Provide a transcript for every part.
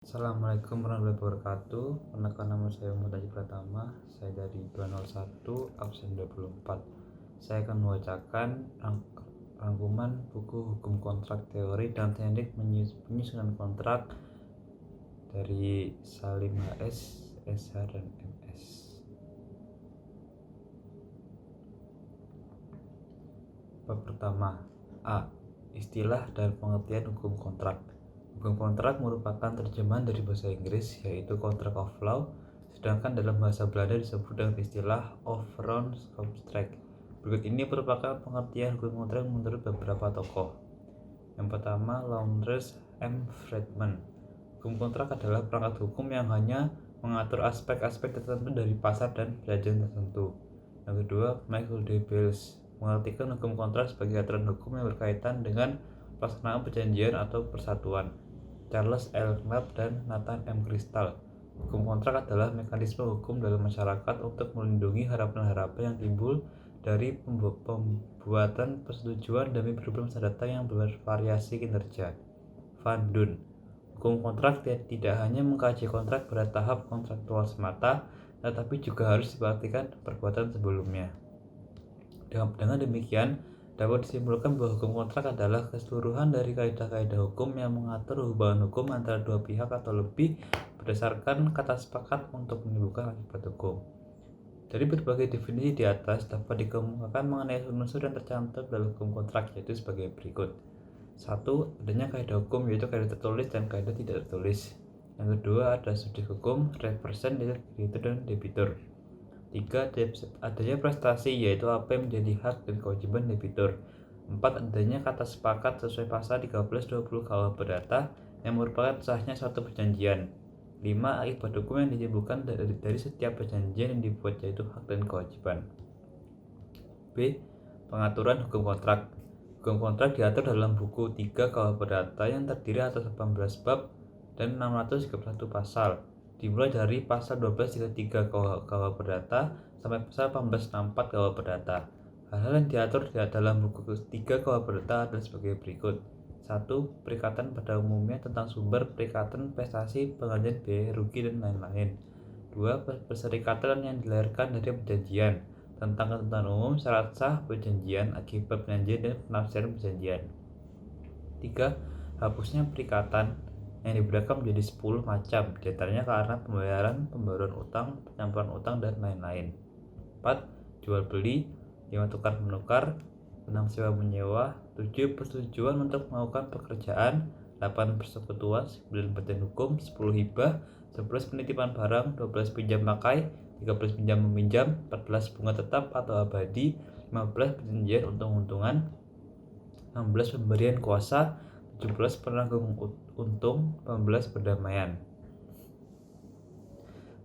Assalamualaikum warahmatullahi wabarakatuh. Perkenalkan, nama saya Muhammad Haji Pratama. Saya dari 201 absen 24. Saya akan membacakan rangkuman buku hukum kontrak teori dan teknik penyusunan kontrak dari Salim HS, SH, dan MS. Bab pertama. A. Istilah dan pengertian hukum kontrak. Hukum kontrak merupakan terjemahan dari bahasa Inggris, yaitu contract of law, sedangkan dalam bahasa Belanda disebut dengan istilah overeenkomstrecht. Berikut ini merupakan pengertian hukum kontrak menurut beberapa tokoh. Yang pertama, Laurens M. Friedman. Hukum kontrak adalah perangkat hukum yang hanya mengatur aspek-aspek tertentu dari pasar dan perjanjian tertentu. Yang kedua, Michael D. Bales mengartikan hukum kontrak sebagai aturan hukum yang berkaitan dengan pelaksanaan perjanjian atau persatuan. Charles L. Knapp dan Nathan M. Crystal. Hukum kontrak adalah mekanisme hukum dalam masyarakat untuk melindungi harapan-harapan yang timbul dari pembuatan persetujuan demi perubahan masa datang yang bervariasi kinerja. Van Dun. Hukum kontrak tidak hanya mengkaji kontrak pada tahap kontraktual semata, tetapi juga harus diperhatikan perbuatan sebelumnya. Dengan demikian, dapat disimpulkan bahwa hukum kontrak adalah keseluruhan dari kaidah-kaidah hukum yang mengatur hubungan hukum antara dua pihak atau lebih berdasarkan kata sepakat untuk menimbulkan akibat hukum. Dari berbagai definisi di atas dapat dikemukakan mengenai unsur yang tercantum dalam hukum kontrak, yaitu sebagai berikut. 1. Adanya kaidah hukum, yaitu kaidah tertulis dan kaidah tidak tertulis. Yang kedua, ada subjek hukum, representatif, kreditur, dan debitur. 3. Adanya prestasi, yaitu apa yang menjadi hak dan kewajiban debitur. 4. Adanya kata sepakat sesuai pasal 13-20 KUH Perdata yang merupakan sahnya suatu perjanjian. 5. Akibat hukum yang ditimbulkan dari setiap perjanjian yang dibuat, yaitu hak dan kewajiban. B. Pengaturan hukum kontrak. Hukum kontrak diatur dalam buku 3 KUH Perdata yang terdiri atas 18 bab dan 631 pasal. Dimulai dari pasal 1233 KUH Perdata sampai pasal 1864 KUH Perdata. Hal-hal yang diatur dalam buku 3 KUH Perdata adalah sebagai berikut. 1. Perikatan pada umumnya tentang sumber perikatan, prestasi, penggantian biaya rugi, dan lain-lain. 2. Perserikatan yang dilahirkan dari perjanjian, tentang ketentuan umum, syarat sah perjanjian, akibat perjanjian, dan penafsiran perjanjian. 3. Hapusnya perikatan yang dibedakan menjadi 10 macam, diantaranya karena pembayaran utang, penyampuran utang, dan lain-lain. 4. Jual beli. 5. Tukar menukar. 6. Sewa menyewa. 7. Persetujuan untuk melakukan pekerjaan. 8. Persekutuan. 9. Badan hukum. 10. Hibah. 11. Penitipan barang. 12. Pinjam pakai. 13. Pinjam meminjam. 14. Bunga tetap atau abadi. 15. Perjanjian untung-untungan. 16. Pemberian kuasa. 17. Penanggung untung. 18. Perdamaian.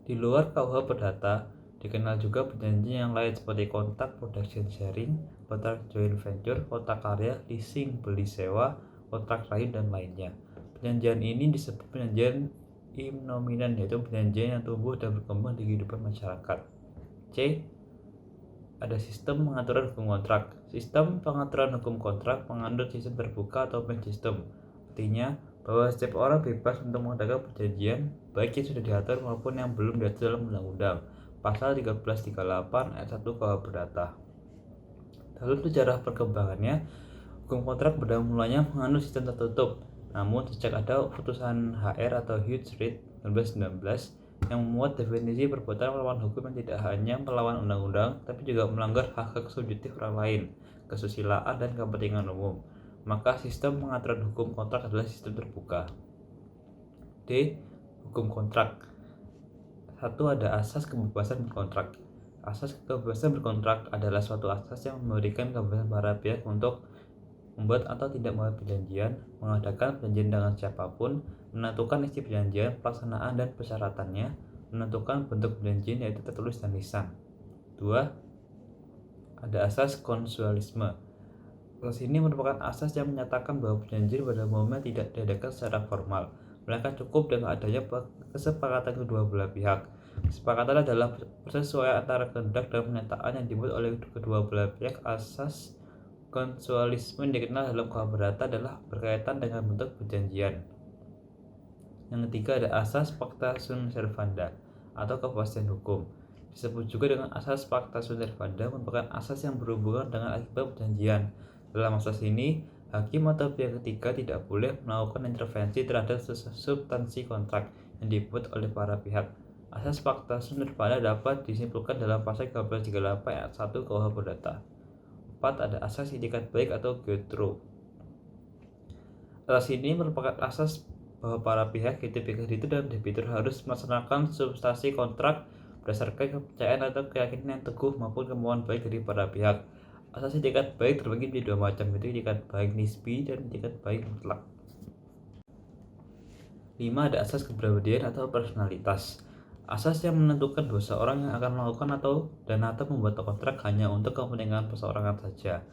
Di luar KUH Perdata dikenal juga perjanjian yang lain seperti kontrak production sharing, kontrak joint venture, kontrak karya, leasing, beli sewa, kontrak lain, dan lainnya. Perjanjian ini disebut perjanjian imnominan, yaitu perjanjian yang tumbuh dan berkembang di kehidupan masyarakat. C. Ada sistem pengaturan hukum kontrak. Sistem pengaturan hukum kontrak menganut sistem terbuka atau open system. Artinya bahwa setiap orang bebas untuk mengadakan perjanjian, baik yang sudah diatur maupun yang belum diatur dalam undang-undang. Pasal 1338 ayat 1 KUH Perdata. Dalam sejarah perkembangannya, hukum kontrak pada mulanya menganut sistem tertutup. Namun sejak ada putusan HR atau Hughes Reed 1919 yang memuat definisi perbuatan melawan hukum yang tidak hanya melawan undang-undang, tapi juga melanggar hak-hak subjektif orang lain, kesusilaan, dan kepentingan umum, maka sistem pengaturan hukum kontrak adalah sistem terbuka. D. Hukum kontrak. 1. Ada asas kebebasan berkontrak. Asas kebebasan berkontrak adalah suatu asas yang memberikan kebebasan para pihak untuk membuat atau tidak membuat perjanjian, mengadakan perjanjian dengan siapapun, menentukan isi perjanjian, pelaksanaan dan persyaratannya, menentukan bentuk perjanjian yaitu tertulis dan lisan. 2. Ada asas konsensualisme. Asas ini merupakan asas yang menyatakan bahwa perjanjian pada umumnya tidak diadakan secara formal, melainkan cukup dengan adanya kesepakatan kedua belah pihak. Kesepakatan adalah persesuaian antara kehendak dan pernyataan yang dibuat oleh kedua belah pihak. Asas konsensualisme yang dikenal dalam KUH Perdata adalah berkaitan dengan bentuk perjanjian. Yang ketiga ada asas pacta sunt servanda atau kepastian hukum. Disebut juga dengan asas pacta sunt servanda merupakan asas yang berhubungan dengan akibat perjanjian. Dalam asas ini, hakim atau pihak ketiga tidak boleh melakukan intervensi terhadap substansi kontrak yang dibuat oleh para pihak. Asas pacta sunt servanda dapat disimpulkan dalam pasal 1338 ayat 1 KUH Perdata. 4. Ada asas itikat baik atau Getro. Asas ini merupakan asas bahwa para pihak, yaitu pihak kreditur dan debitur, harus melaksanakan substansi kontrak berdasarkan kepercayaan atau keyakinan yang teguh maupun kemauan baik dari para pihak. Asas itikat baik terbagi menjadi dua macam, yaitu itikat baik nisbi dan itikat baik mutlak. 5. Ada asas kepribadian atau personalitas. Asas yang menentukan bahwa seorang yang akan melakukan atau membuat kontrak hanya untuk kepentingan perseorangan saja.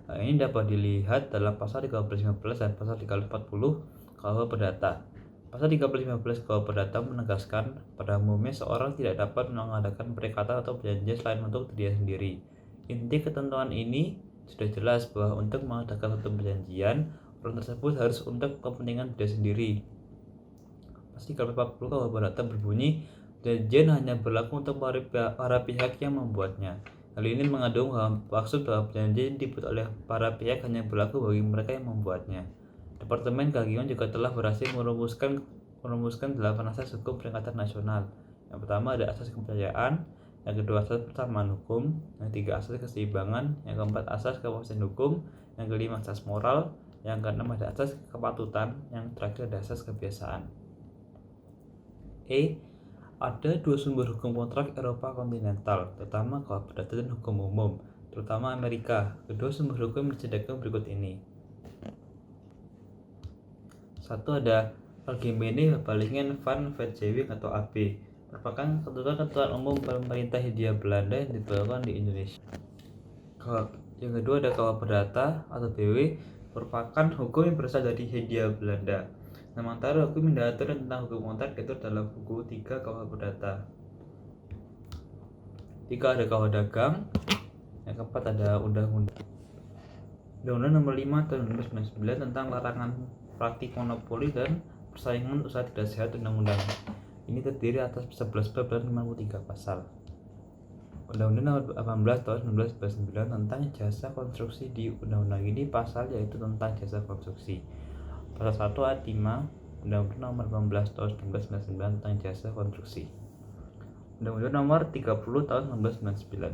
Ini dapat dilihat dalam pasal 1315 dan pasal 340 KUH Perdata. Pasal 315 KUH Perdata menegaskan pada umumnya seorang tidak dapat mengadakan perikatan atau perjanjian selain untuk dirinya sendiri. Inti ketentuan ini sudah jelas bahwa untuk mengadakan suatu perjanjian, orang tersebut harus untuk kepentingan diri sendiri. Pasal 340 KUH Perdata berbunyi, perjanjian hanya berlaku untuk para pihak yang membuatnya. Hal ini mengandung maksud bahwa perjanjian dibuat oleh para pihak hanya berlaku bagi mereka yang membuatnya. Departemen Kehakiman juga telah berhasil merumuskan 8 asas hukum peringatan nasional. Yang pertama ada asas kepercayaan, yang kedua asas persamaan hukum, yang ketiga asas keseimbangan, yang keempat asas kepastian hukum, yang kelima asas moral, yang keenam ada asas kepatutan, yang terakhir ada asas kebiasaan. Ada dua sumber hukum kontrak Eropa kontinental, terutama KUH Perdata dan hukum umum, terutama Amerika. Kedua sumber hukum disediakan berikut ini. 1. Ada Algemene Bepalingen van Wetgewing atau AB, merupakan ketentuan umum pemerintah Hindia Belanda yang diberlakukan di Indonesia. Yang kedua ada KUH Perdata atau BW, merupakan hukum yang berasal dari Hindia Belanda. Sementara hukum yang diatur tentang hukum kontrak diatur dalam buku 3 KUH Perdata. 3. Ada KUH Dagang. Yang keempat ada Undang-Undang Nomor 5 Tahun 1999 tentang larangan praktik monopoli dan persaingan usaha tidak sehat. Undang-undang ini terdiri atas 11 bab dan 53 pasal. Undang-Undang Nomor 18 Tahun 1999 tentang jasa konstruksi. Di undang-undang ini pasal yaitu tentang jasa konstruksi. Pasal 1 ayat 5 Undang-Undang Nomor 18 Tahun 1999 tentang jasa konstruksi. Undang-Undang Nomor 30 Tahun 1999.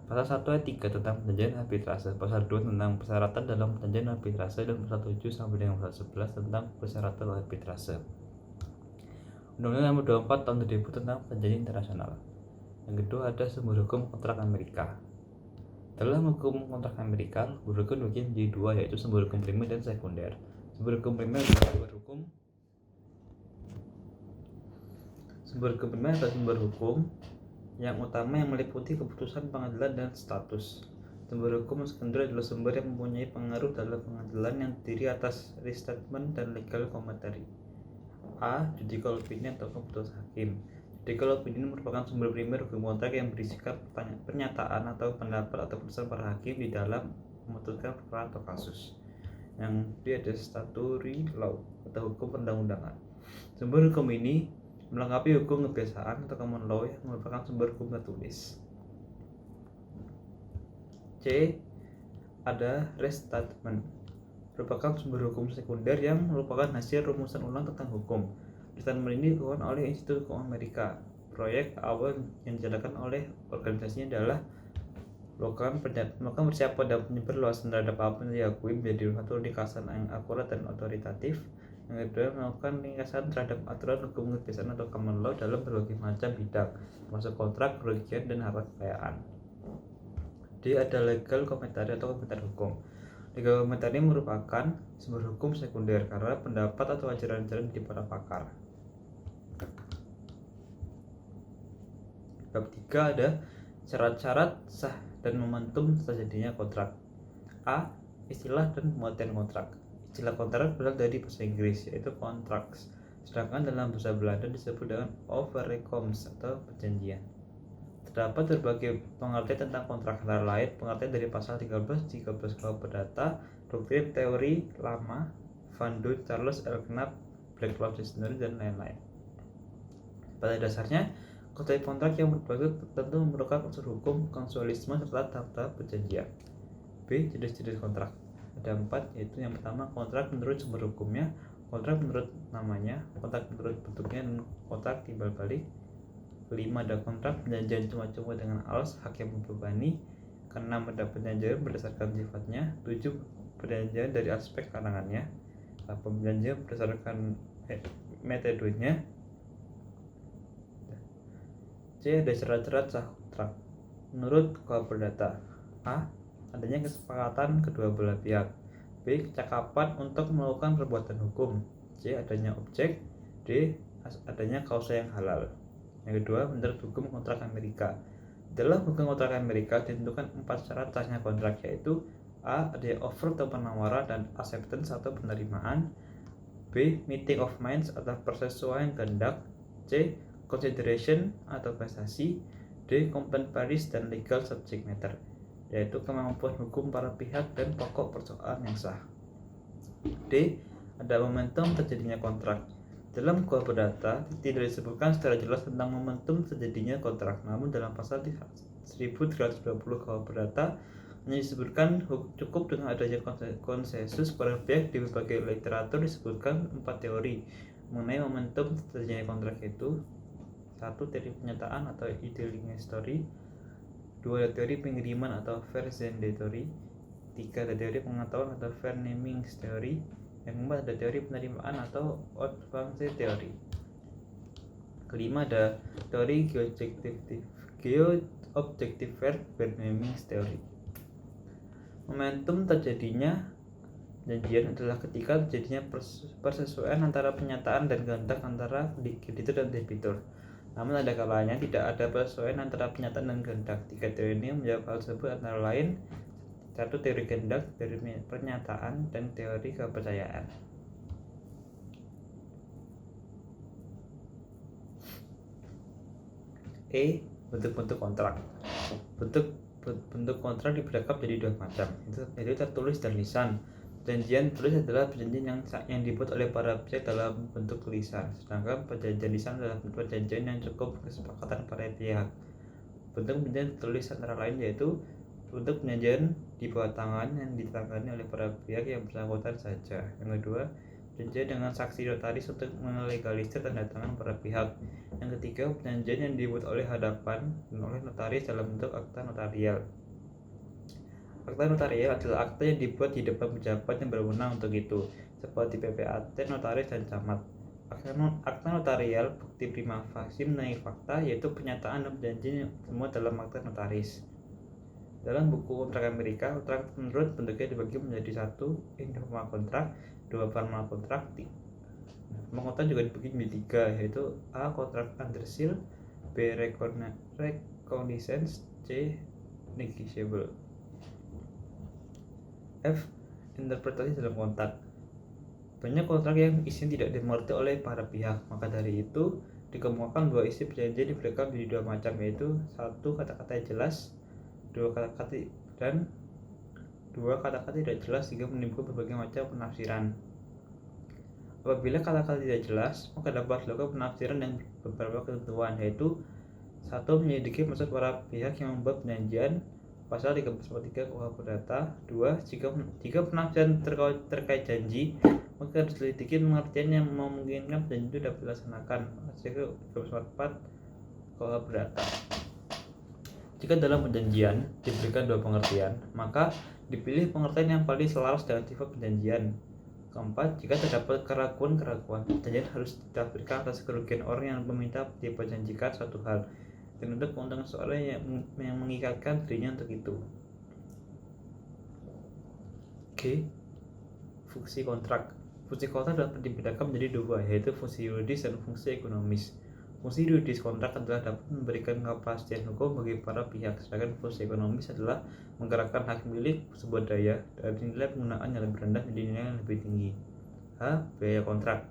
Pasal 1 ayat 3 tentang perjanjian arbitrase. Pasal 2 tentang persyaratan dalam perjanjian arbitrase dan pasal 7 sampai dengan pasal 11 tentang persyaratan arbitrase. Undang-Undang Nomor 24 Tahun 2000 tentang perjanjian internasional. Yang kedua ada sumber hukum kontrak Amerika. Dalam hukum kontrak Amerika, sumber hukum dibagi menjadi dua, yaitu sumber hukum primer dan sekunder. Sumber hukum primer adalah sumber hukum yang utama yang meliputi keputusan pengadilan dan status. Sumber hukum sekunder adalah sumber yang mempunyai pengaruh dalam pengadilan yang terdiri atas restatement dan legal commentary. A. Judicial opinion atau keputusan hakim. Judicial opinion merupakan sumber primer hukum kontrak yang berisikan pernyataan atau pendapat atau putusan para hakim di dalam memutuskan perkara atau kasus. Yang kedua ada statutory law atau hukum perundang-undangan. Sumber hukum ini melengkapi hukum kebiasaan atau common law yang merupakan sumber hukum tertulis. C. Ada restatement, merupakan sumber hukum sekunder yang merupakan hasil rumusan ulang tentang hukum. Restatement ini dilakukan oleh Institut Hukum Amerika. Proyek awal yang dijalankan oleh organisasinya adalah melakukan persiapan dan penyebar luasan terhadap apa yang diakui menjadi satu ringkasan yang akurat dan otoritatif. Yang kedua, melakukan ringkasan terhadap aturan hukum kebiasaan atau common law dalam berbagai macam bidang, termasuk kontrak, kerugian, dan harta kekayaan. D. Ada legal commentary atau komentar hukum. Legal commentary merupakan sumber hukum sekunder karena pendapat atau ajaran-ajaran dari para pakar. Bab 3 ada syarat-syarat sah dan momentum terjadinya kontrak. A. Istilah dan pengertian kontrak. Istilah kontrak berasal dari bahasa Inggris yaitu contracts, sedangkan dalam bahasa Belanda disebut dengan overeenkomst atau perjanjian. Terdapat berbagai pengertian tentang kontrak, antara lain pengertian dari pasal 13 KUH Perdata, doktrin teori lama, Van Duyn, Charles L. Knapp, black box dictionary, dan lain-lain. Pada dasarnya, konsep kontrak yang berbasis tentu merupakan unsur hukum, konsualisme, serta tahap-tahap perjanjian. B. Jenis-jenis kontrak. Ada 4, yaitu yang pertama kontrak menurut sumber hukumnya, kontrak menurut namanya, kontrak menurut bentuknya, dan kontrak timbal balik. 5. Ada kontrak perjanjian cuma-cuma dengan alas hak yang membebani. 6. Ada perjanjian berdasarkan sifatnya. 7. Perjanjian dari aspek karangannya. 8. Perjanjian berdasarkan metodenya. C. Ada syarat-syarat sah kontrak menurut KUHP Perdata. A. Adanya kesepakatan kedua belah pihak. B. Kecakapan untuk melakukan perbuatan hukum. C. Adanya objek. D. Adanya kausa yang halal. Yang kedua, menurut hukum kontrak Amerika. Dalam hukum kontrak Amerika ditentukan 4 syarat sahnya kontrak, yaitu A. Adanya offer atau penawaran dan acceptance atau penerimaan. B. Meeting of minds atau persesuaian kehendak. C. Consideration atau prestasi. D. Competent parties dan legal subject matter, yaitu kemampuan hukum para pihak dan pokok persoalan yang sah. D. Ada momentum terjadinya kontrak. Dalam KUHP Perdata tidak disebutkan secara jelas tentang momentum terjadinya kontrak, namun dalam pasal 1320 KUHP Perdata hanya disebutkan cukup dengan adanya konsensus para pihak. Di berbagai literatur disebutkan 4 teori mengenai momentum terjadinya kontrak, yaitu 1. Teori penyataan atau idealing story. 2. Ada teori pengiriman atau Versende theory. 3. Ada teori pengetahuan atau fair naming theory. Yang keempat ada teori penerimaan atau outbank theory. Kelima ada teori geo-objective fair naming theory. Momentum terjadinya perjanjian adalah ketika terjadinya persesuaian antara penyataan dan kehendak antara kreditur dan debitur. Namun ada kalanya tidak ada persesuaian antara penyataan dan kehendak. 3 teori ini menjawab hal tersebut antara lain: 1. Teori kehendak, teori pernyataan, dan teori kepercayaan. E. Bentuk-bentuk kontrak. Bentuk kontrak dibedakan menjadi 2 macam, yaitu tertulis dan lisan. Perjanjian tertulis adalah perjanjian yang dibuat oleh para pihak dalam bentuk tulisan, sedangkan perjanjian lisan adalah perjanjian yang cukup kesepakatan para pihak. Bentuk perjanjian tertulis antara lain yaitu bentuk perjanjian di bawah tangan yang ditangani oleh para pihak yang bersangkutan saja. Yang kedua, perjanjian dengan saksi notaris untuk melegalisir tanda tangan para pihak. Yang ketiga, perjanjian yang dibuat oleh hadapan dan oleh notaris dalam bentuk akta notarial. Akta notarial adalah akta yang dibuat di depan pejabat yang berwenang untuk itu, seperti PPAT, notaris, dan camat. Akta notarial bukti prima facie mengenai fakta, yaitu pernyataan dan perjanjian semua dalam akta notaris. Dalam buku kontrak Amerika, kontrak menurut bentuknya dibagi menjadi 1. Informal kontrak, 2. Formal kontrak. Formal kontrak juga dibagi menjadi 3, yaitu A. Kontrak under seal, B. Reconnaissance, C. Negotiable. F. Interpretasi dalam kontrak. Banyak kontrak yang isinya tidak dimengerti oleh para pihak, maka dari itu dikemukakan bahwa isi perjanjian dibedakan menjadi 2 macam, yaitu 1. Kata-kata jelas, 2. kata-kata tidak jelas sehingga menimbulkan berbagai macam penafsiran. Apabila kata-kata tidak jelas, maka dapat dilakukan penafsiran dengan beberapa ketentuan, yaitu 1. Menyelidiki maksud para pihak yang membuat perjanjian, pasal 1343 KUHP Perdata. 2. Jika penafsiran terkait janji, maka diselidiki pengertian yang memungkinkan perjanjian itu dapat dilaksanakan, pasal 1344 KUHP Perdata. Jika dalam perjanjian diberikan 2 pengertian, maka dipilih pengertian yang paling selaras dengan sifat perjanjian. Keempat, jika terdapat keraguan-keraguan, perjanjian harus ditafsirkan atas kerugian orang yang meminta diperjanjikan suatu hal, dan untuk keuntungan seorang yang mengikatkan dirinya untuk itu. G. Fungsi kontrak. Fungsi kontrak dapat dibedakan menjadi 2, yaitu fungsi yuridis dan fungsi ekonomis. Fungsi yuridis kontrak adalah dapat memberikan kepastian hukum bagi para pihak, sedangkan fungsi ekonomis adalah menggerakkan hak milik sumber daya dari nilai penggunaan yang lebih rendah menjadi nilai yang lebih tinggi. H. Biaya kontrak.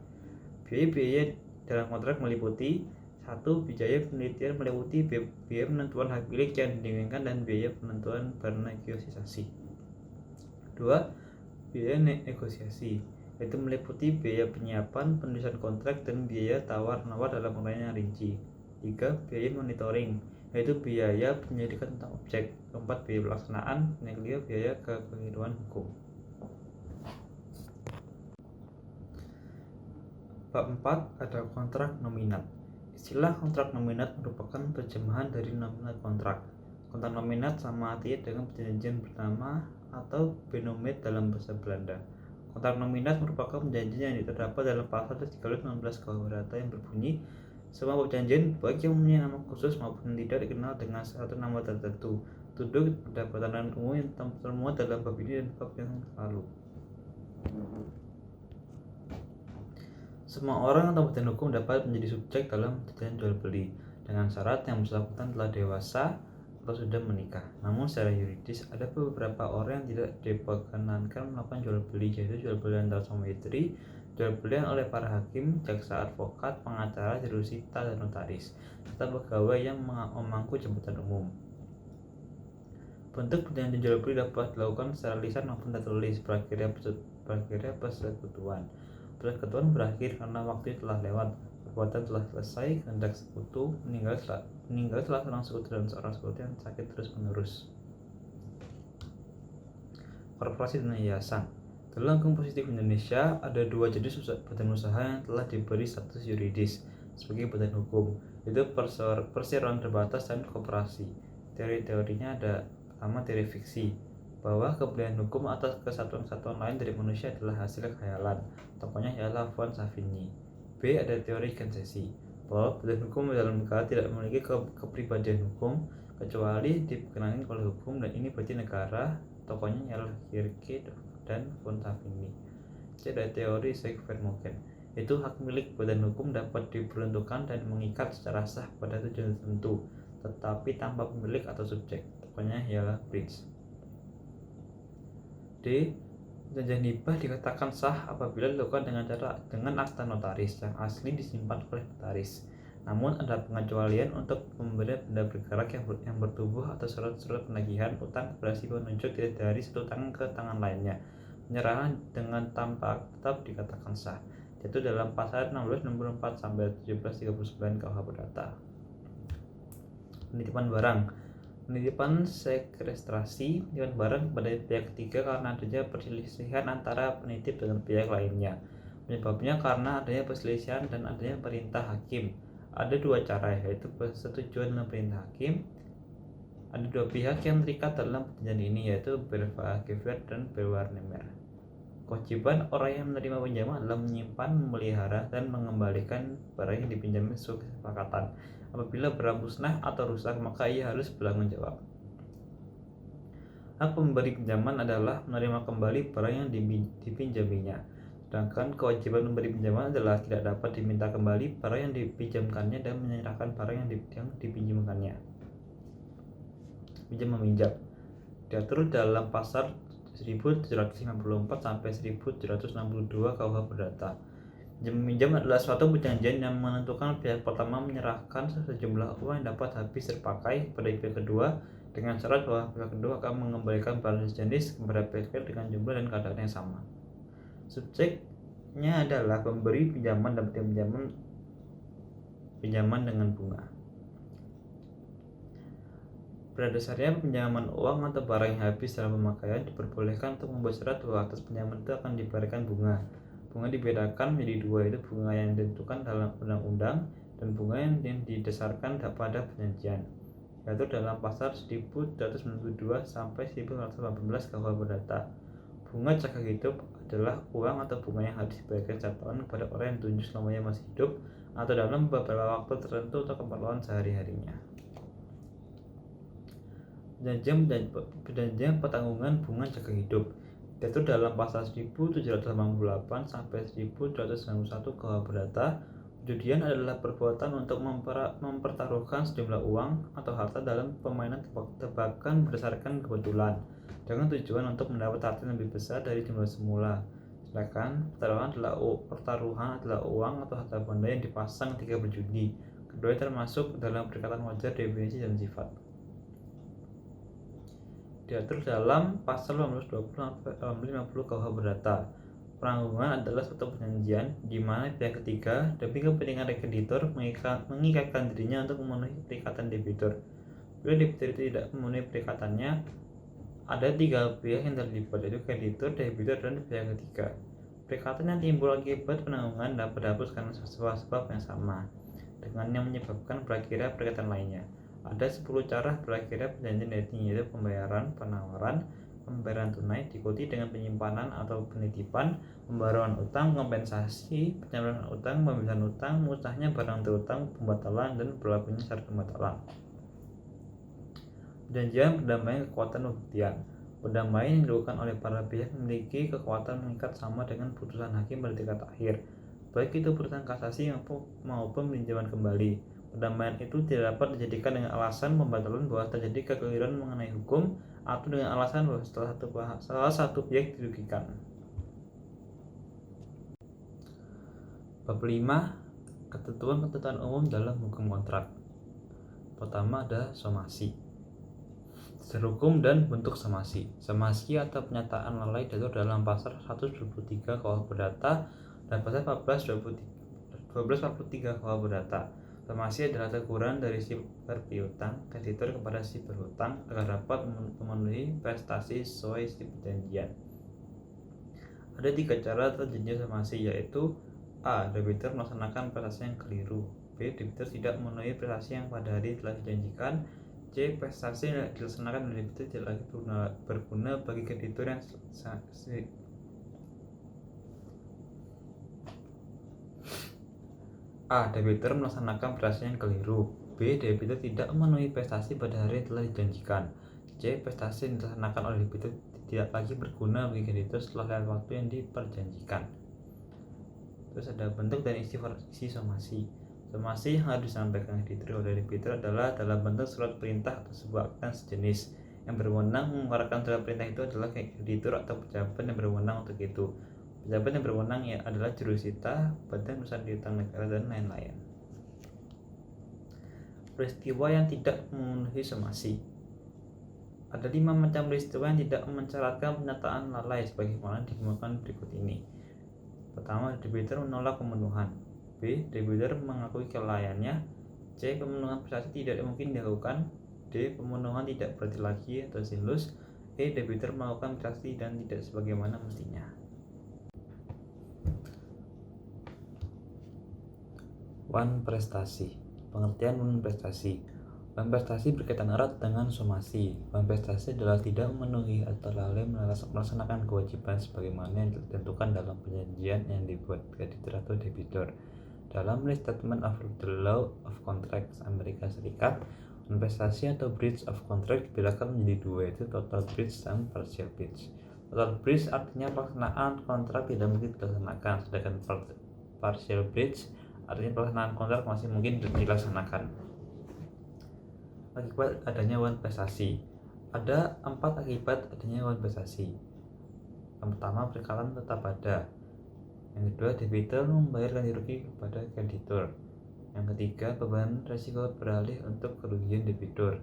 Biaya dalam kontrak meliputi 1. Biaya penelitian, meliputi biaya penentuan hak milik yang diinginkan dan biaya penentuan bernegosiasi. 2. Biaya negosiasi. yaitu meliputi biaya penyiapan, penulisan kontrak, dan biaya tawar-menawar dalam uraian yang rinci. 3. Biaya monitoring, yaitu biaya penyelidikan tentang objek. 4. Biaya pelaksanaan, yang kelima biaya kekeliruan hukum. Bab 4 ada kontrak nominat. Istilah kontrak nominat merupakan terjemahan dari nominat kontrak. Kontrak nominat sama artinya dengan perjanjian bernama atau benomet dalam bahasa Belanda. Kontrak nominat merupakan perjanjian yang terdapat dalam pasal 319 KUH yang berbunyi, semua perjanjian baik yang mempunyai nama khusus maupun yang tidak dikenal dengan satu nama tertentu tunduk pada peraturan umum yang termuat dalam bab ini dan bab yang lalu. Semua orang atau badan hukum dapat menjadi subjek dalam perjanjian jual beli dengan syarat yang bersangkutan telah dewasa atau sudah menikah. Namun secara yuridis ada beberapa orang yang tidak diperkenankan melakukan jual beli, yaitu jual beli antara suami istri, jual beli oleh para hakim, jaksa, advokat, pengacara, jurusita, dan notaris, serta pegawai yang memangku jabatan umum. Bentuk perjanjian jual beli dapat dilakukan secara lisan maupun tertulis. Berakhirnya persekutuan. Persekutuan berakhir karena waktu telah lewat, perbuatan telah selesai, kehendak sekutu meninggal setelah seorang sekutu dan seorang sekutu yang sakit terus menerus. Korporasi dan yayasan. Dalam hukum positif Indonesia ada dua jenis badan usaha yang telah diberi status yuridis sebagai badan hukum, yaitu perseroan terbatas dan koperasi. Teori-teorinya ada pertama teori fiksi, bahwa kebenaran hukum atas kesatuan-kesatuan lain dari manusia adalah hasil khayalan. Tokohnya ialah von Savigny. B. Ada teori konsesi, bahwa badan hukum dalam negara tidak memiliki kepribadian hukum kecuali diperkenankan oleh hukum, dan ini berarti negara. Tokohnya ialah Kierkegaard dan von Savigny. C. Ada teori Saint-Vermogen, yaitu hak milik badan hukum dapat diperuntukkan dan mengikat secara sah pada tujuan tertentu, tetapi tanpa pemilik atau subjek. Tokohnya ialah Prince. D. Perjanjian hibah dikatakan sah apabila dilakukan dengan akta notaris yang asli disimpan oleh notaris. Namun ada pengecualian untuk pemberian benda bergerak yang bertubuh atau surat-surat penagihan utang kepada si penunjuk dari satu tangan ke tangan lainnya. Penyerahan dengan tanpa tetap dikatakan sah, yaitu dalam pasal 1664 sampai 1739 KUH Perdata. Penitipan barang. Penitipan sekwestrasi, penitipan barang kepada pihak ketiga karena adanya perselisihan antara penitip dengan pihak lainnya. Penyebabnya karena adanya perselisihan dan adanya perintah hakim. Ada dua cara, yaitu persetujuan dengan perintah hakim. Ada dua pihak yang terikat dalam perjanjian ini, yaitu Berwagever dan Bewarnemer. Kewajiban orang yang menerima pinjaman adalah menyimpan, memelihara, dan mengembalikan barang yang dipinjami sesuai kesepakatan. Apabila barang musnah atau rusak, maka ia harus bertanggung jawab. Hak pemberi pinjaman adalah menerima kembali barang yang dipinjaminya. Sedangkan kewajiban pemberi pinjaman adalah tidak dapat diminta kembali barang yang dipinjamkannya dan menyerahkan barang yang dipinjamkannya. Pinjam meminjam diatur dalam pasal 1754 sampai 1762 KUH Perdata. Pinjam adalah suatu perjanjian yang menentukan pihak pertama menyerahkan sejumlah uang yang dapat habis terpakai pada pihak kedua dengan syarat bahwa pihak kedua akan mengembalikan barang sejenis kepada pihak dengan jumlah dan keadaan yang sama. Subjeknya adalah pemberi pinjaman dan pinjaman dengan bunga. Pada dasarnya, pinjaman uang atau barang yang habis dalam pemakaian diperbolehkan untuk membuat syarat bahwa atas pinjaman itu akan diberikan bunga. Bunga dibedakan menjadi dua, yaitu bunga yang ditentukan dalam undang-undang dan bunga yang didasarkan pada perjanjian, yaitu dalam pasal 1792 sampai 1918 KUH Perdata. Bunga caga hidup adalah uang atau bunga yang harus diberikan setiap tahun kepada orang yang ditunjuk selamanya masih hidup atau dalam beberapa waktu tertentu untuk keperluan sehari-harinya. Perjanjian pertanggungan bunga caga hidup diatur dalam pasal 1788 sampai 1791 KUH Perdata. Perjudian adalah perbuatan untuk mempertaruhkan sejumlah uang atau harta dalam permainan tebakan berdasarkan kebetulan dengan tujuan untuk mendapat harta yang lebih besar dari jumlah semula. Sedangkan pertaruhan adalah uang atau harta benda yang dipasang ketika berjudi. Keduanya termasuk dalam perikatan wajar, definisi, dan sifat. Diatur dalam pasal 1820 sampai 50 KUH Perdata. Penanggungan adalah suatu perjanjian di mana pihak ketiga demi kepentingan kreditor mengikatkan dirinya untuk memenuhi perikatan debitur. Bila debitur itu tidak memenuhi perikatannya, ada 3 pihak yang terlibat, yaitu kreditur, debitur, dan pihak ketiga. Perikatan yang timbul akibat penanggungan dapat dihapus karena sebab yang sama dengan yang menyebabkan berakhirnya perikatan lainnya. Ada 10 cara berakhirnya perjanjian yaitu pembayaran, penawaran, pembayaran tunai, diikuti dengan penyimpanan atau penitipan, pembayaran utang, kompensasi, penyaluran utang, pembebasan utang, musnahnya barang terutang, pembatalan, dan berlakunya syarat pembatalan. Perjanjian perdamaian kekuatan pembuktian. Perdamaian yang dilakukan oleh para pihak memiliki kekuatan mengikat sama dengan putusan hakim pada tingkat akhir, baik itu putusan kasasi maupun peninjauan kembali. Perdamaian itu tidak dapat dijadikan dengan alasan pembatalan bahwa terjadi kekeliruan mengenai hukum atau dengan alasan bahwa salah satu pihak dirugikan. Bab 5. Ketentuan-ketentuan umum dalam hukum kontrak. Pertama ada somasi. Dasar hukum dan bentuk somasi. Somasi atau pernyataan lalai diatur dalam pasal 123 KUH Perdata dan pasal 1243 KUH Perdata. Somasi adalah teguran dari si berpiutang kreditor kepada si berhutang agar dapat memenuhi prestasi sesuai si perjanjian. Ada 3 cara terjadinya somasi, yaitu A. Debitur melaksanakan prestasi yang keliru. B. Debitur tidak memenuhi prestasi yang pada hari telah dijanjikan. C. Prestasi yang dilaksanakan oleh debitur tidak lagi berguna bagi kreditur yang A. Debitur melaksanakan prestasi yang keliru. B. Debitur tidak memenuhi prestasi pada hari yang telah dijanjikan. C. Prestasi yang dilaksanakan oleh debitur tidak lagi berguna bagi kreditur setelah lewat waktu yang diperjanjikan. Terus ada bentuk dan isi somasi. Somasi yang harus disampaikan kreditur oleh debitur adalah dalam bentuk surat perintah atau sebuah akta sejenis. Yang berwenang mengeluarkan surat perintah itu adalah kreditur atau pejabat yang berwenang untuk itu. Pejabat yang berwenang adalah jurusita, badan usaha piutang negara, dan lain-lain. Peristiwa yang tidak memenuhi somasi. Ada 5 macam peristiwa yang tidak mencaratkan pernyataan lalai sebagaimana dikemukakan berikut ini. Pertama, debitur menolak pemenuhan. B. Debitur mengakui kelalaiannya. C. Pemenuhan prestasi tidak mungkin dilakukan. D. Pemenuhan tidak berarti lagi atau sinlus. E. Debitur melakukan prestasi dan tidak sebagaimana mestinya. Wan prestasi. Pengertian wan prestasi. Wan prestasi berkaitan erat dengan somasi. Wan prestasi adalah tidak memenuhi atau lalai melaksanakan kewajiban sebagaimana yang ditentukan dalam perjanjian yang dibuat kreditur atau debitur. Dalam Restatement of the Law of Contracts Amerika Serikat, wan prestasi atau breach of contract dibedakan menjadi 2, yaitu total breach dan partial breach. Total breach artinya pelaksanaan kontrak tidak mungkin dilaksanakan, sedangkan partial breach artinya pelaksanaan kontrak masih mungkin dilaksanakan. Akibat adanya wan prestasi. Ada 4 akibat adanya wan prestasi. Yang pertama, perikatan tetap ada. Yang kedua, debitur membayar ganti rugi kepada kreditur. Yang ketiga, beban risiko beralih untuk kerugian debitur.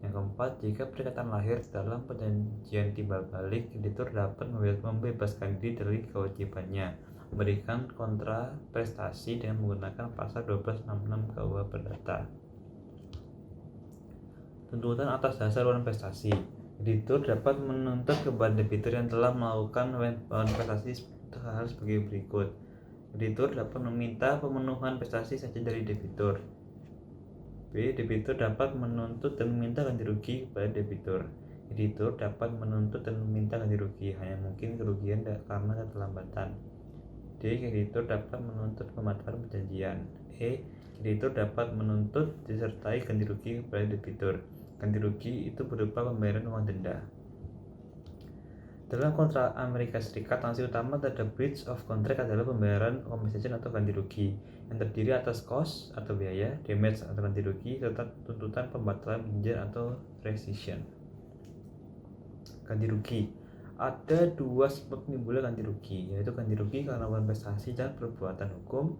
Yang keempat, jika perikatan lahir dalam perjanjian timbal balik, kreditur dapat membebaskan diri dari kewajibannya memberikan kontra prestasi dengan menggunakan pasal 1266 KUH Perdata. Tuntutan atas dasar wan prestasi. Kreditur dapat menuntut kepada debitur yang telah melakukan wan prestasi hal sebagai berikut. Kreditur dapat meminta pemenuhan prestasi saja dari debitur. B. Debitur dapat menuntut dan meminta ganti rugi kepada debitur. Kreditur dapat menuntut dan meminta ganti rugi, hanya mungkin kerugian karena keterlambatan. D. Kreditur dapat menuntut pembatalan perjanjian. E. Kreditur dapat menuntut disertai ganti rugi kepada debitur. Ganti rugi itu berupa pembayaran uang denda. Dalam kontrak Amerika Serikat, sanksi utama terhadap breach of contract adalah pembayaran compensation atau ganti rugi yang terdiri atas cost atau biaya, damage atau ganti rugi, serta tuntutan pembatalan perjanjian atau rescission. Ganti rugi. Ada 2 sebab timbulnya ganti rugi, yaitu ganti rugi karena wan prestasi dan perbuatan hukum.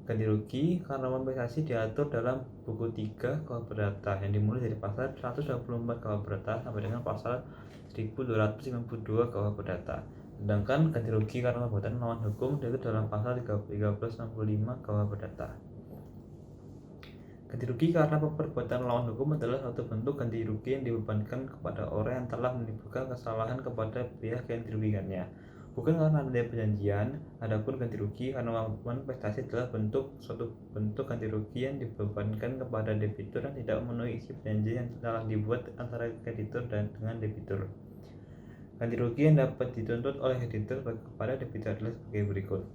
Ganti rugi karena wan prestasi diatur dalam buku 3 KUH Perdata yang dimulai dari pasal 124 KUH Perdata sampai dengan pasal 1252 KUH Perdata. Sedangkan ganti rugi karena perbuatan melawan hukum itu dalam pasal 1365 KUH Perdata. Ganti rugi karena perbuatan melawan hukum adalah suatu bentuk ganti rugi yang dibebankan kepada orang yang telah menimbulkan kesalahan kepada pihak yang dirugikannya, bukan karena adanya perjanjian. Adapun ganti rugi karena manifestasi adalah suatu bentuk ganti rugi yang dibebankan kepada debitur yang tidak memenuhi isi perjanjian yang telah dibuat antara kreditur dan dengan debitur. Ganti rugi yang dapat dituntut oleh kreditur kepada debitur adalah sebagai berikut.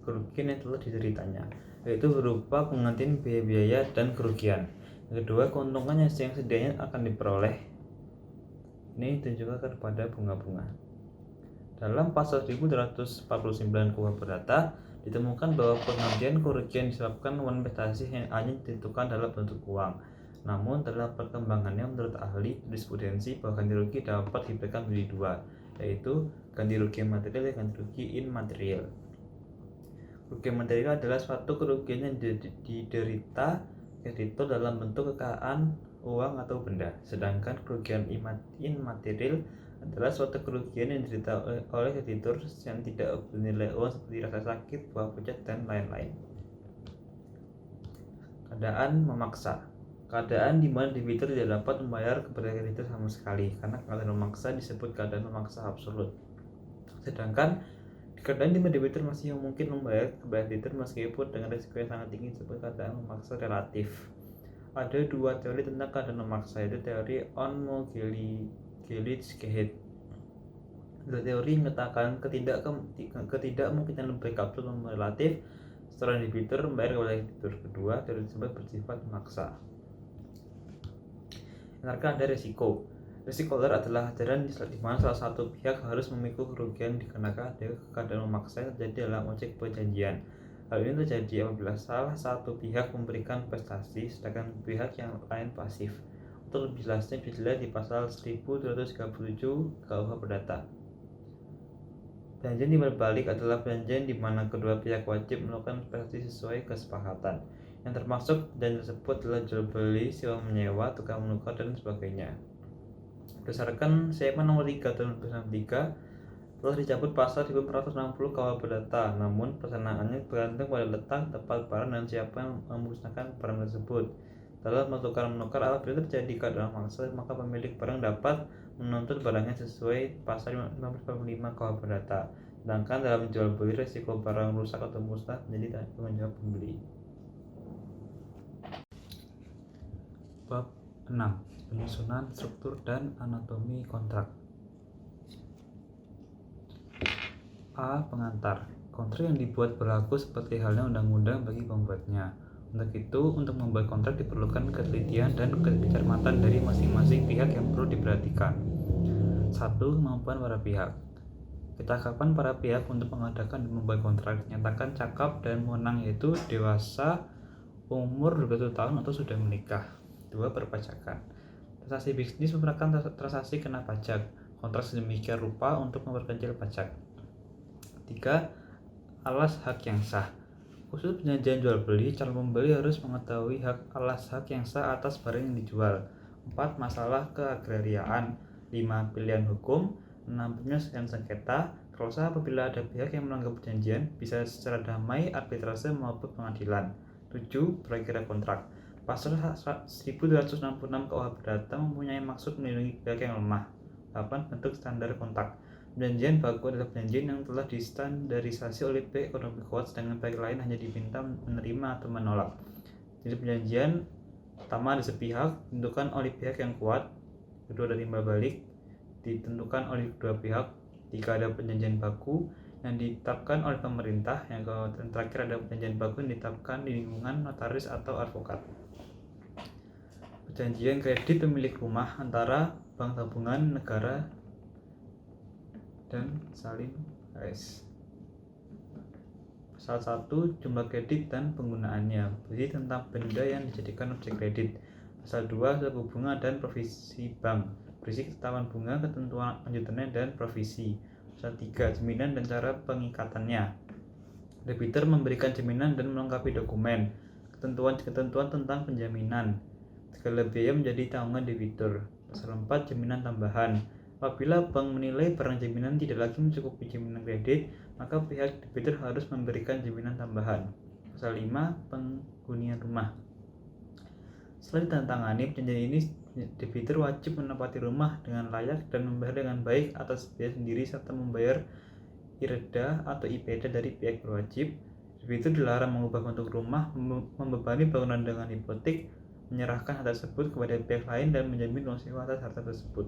Kerugian yang telah dideritanya, yaitu berupa penggantian biaya-biaya dan kerugian. Yang kedua, keuntungan yang sedianya akan diperoleh. Ini ditunjukkan kepada bunga-bunga. Dalam pasal 1349 KUH Perdata ditemukan bahwa penggantian kerugian disebabkan manifestasi yang hanya ditentukan dalam bentuk uang. Namun dalam perkembangannya menurut ahli jurisprudensi bahwa ganti rugi dapat diberikan menjadi dua, yaitu ganti rugi material dan ganti rugi immaterial. Kerugian material adalah suatu kerugian yang diderita kreditur dalam bentuk kekayaan, uang atau benda. Sedangkan kerugian immaterial adalah suatu kerugian yang diderita oleh kreditur yang tidak bernilai uang seperti rasa sakit, buah pucat, dan lain-lain. Keadaan memaksa. Keadaan di mana debitur tidak dapat membayar kepada kreditur sama sekali, karena keadaan memaksa disebut keadaan memaksa absolut. Sedangkan di keadaan di mana debitur masih mungkin membayar kepada kreditur meskipun dengan risiko yang sangat tinggi disebut keadaan memaksa relatif. Ada dua teori tentang keadaan memaksa, yaitu teori Onmo-Gilich-Gehet. Teori mengatakan ketidakmungkinan baik absolut relatif setelah debitur membayar kepada kreditur. Kedua, teori tersebut bersifat memaksa. Yang ada resiko. Resiko adalah ajaran di mana salah satu pihak harus memikul kerugian dikarenakan ada keadaan memaksa yang terjadi dalam objek perjanjian. Hal ini terjadi apabila salah satu pihak memberikan prestasi sedangkan pihak yang lain pasif. Untuk lebih jelasnya bisa dilihat di pasal 1237 KUH Perdata. Perjanjian timbal balik adalah perjanjian di mana kedua pihak wajib melakukan prestasi sesuai kesepakatan. Yang termasuk dan tersebut adalah jual beli, sewa menyewa, tukar menukar, dan sebagainya. Berdasarkan SEMA nomor 3 tahun 2003 telah dicabut pasal 1460 KUH Perdata, namun pelaksanaannya bergantung pada letak, tempat barang, dan siapa yang memusnahkan barang tersebut. Dalam menukar apabila terjadi keadaan memaksa, maka pemilik barang dapat menuntut barangnya sesuai pasal 1545 KUH Perdata. Sedangkan dalam jual beli, risiko barang rusak atau musnah menjadi tanggung jawab pembeli. Bab 6. Penyusunan struktur dan anatomi kontrak. A. Pengantar. Kontrak yang dibuat berlaku seperti halnya undang-undang bagi pembuatnya. Untuk itu, untuk membuat kontrak diperlukan ketelitian dan kecermatan dari masing-masing pihak yang perlu diperhatikan. 1. Kemampuan para pihak. Kecakapan para pihak untuk mengadakan dan membuat kontrak nyatakan cakap dan menang, yaitu dewasa, umur 21 tahun atau sudah menikah. 2. Perpajakan. Transaksi bisnis merupakan transaksi kena pajak. Kontrak sedemikian rupa untuk memperkecil pajak. 3. Alas hak yang sah. Khusus perjanjian jual beli, calon pembeli harus mengetahui alas hak yang sah atas barang yang dijual. 4. Masalah keagrariaan. 5. Pilihan hukum. 6. penyelesaian sengketa. Kalau sah apabila ada pihak yang melanggar perjanjian, bisa secara damai, arbitrase maupun pengadilan. 7. Prakira kontrak. Pasal 1266 KUH Perdata mempunyai maksud melindungi pihak yang lemah. 8. Bentuk standar kontrak. Perjanjian baku adalah perjanjian yang telah distandarisasi oleh pihak ekonomi kuat, sedangkan pihak lain hanya diminta menerima atau menolak. Jadi perjanjian pertama ada sepihak, ditentukan oleh pihak yang kuat. Kedua ada timbal balik, ditentukan oleh kedua pihak. 3. Ada perjanjian baku yang ditetapkan oleh pemerintah. Yang terakhir ada perjanjian baku yang ditetapkan di lingkungan notaris atau advokat. Perjanjian kredit pemilik rumah antara bank tabungan negara dan saling AS. Pasal 1. Jumlah kredit dan penggunaannya. Berisi tentang benda yang dijadikan objek kredit. Pasal 2. Suku bunga dan provisi bank. Berisi ketetapan bunga, ketentuan lanjutannya, dan provisi. Pasal 3. Jaminan dan cara pengikatannya. Debitur memberikan jaminan dan melengkapi dokumen. Ketentuan tentang penjaminan. Segala biaya menjadi tanggungan debitur. Pasal 4. Jaminan tambahan. Apabila bank menilai barang jaminan tidak lagi mencukupi jaminan kredit, maka pihak debitur harus memberikan jaminan tambahan. Pasal 5, penghunian rumah. Setelah ditandatangani perjanjian ini, debitur wajib menempati rumah dengan layak dan membayar dengan baik atas biaya sendiri serta membayar IRDA atau IPD dari pihak berwajib. Debitur dilarang mengubah bentuk rumah, membebani bangunan dengan hipotek, menyerahkan hak tersebut kepada pihak lain dan menjamin uang sewa atas harta tersebut.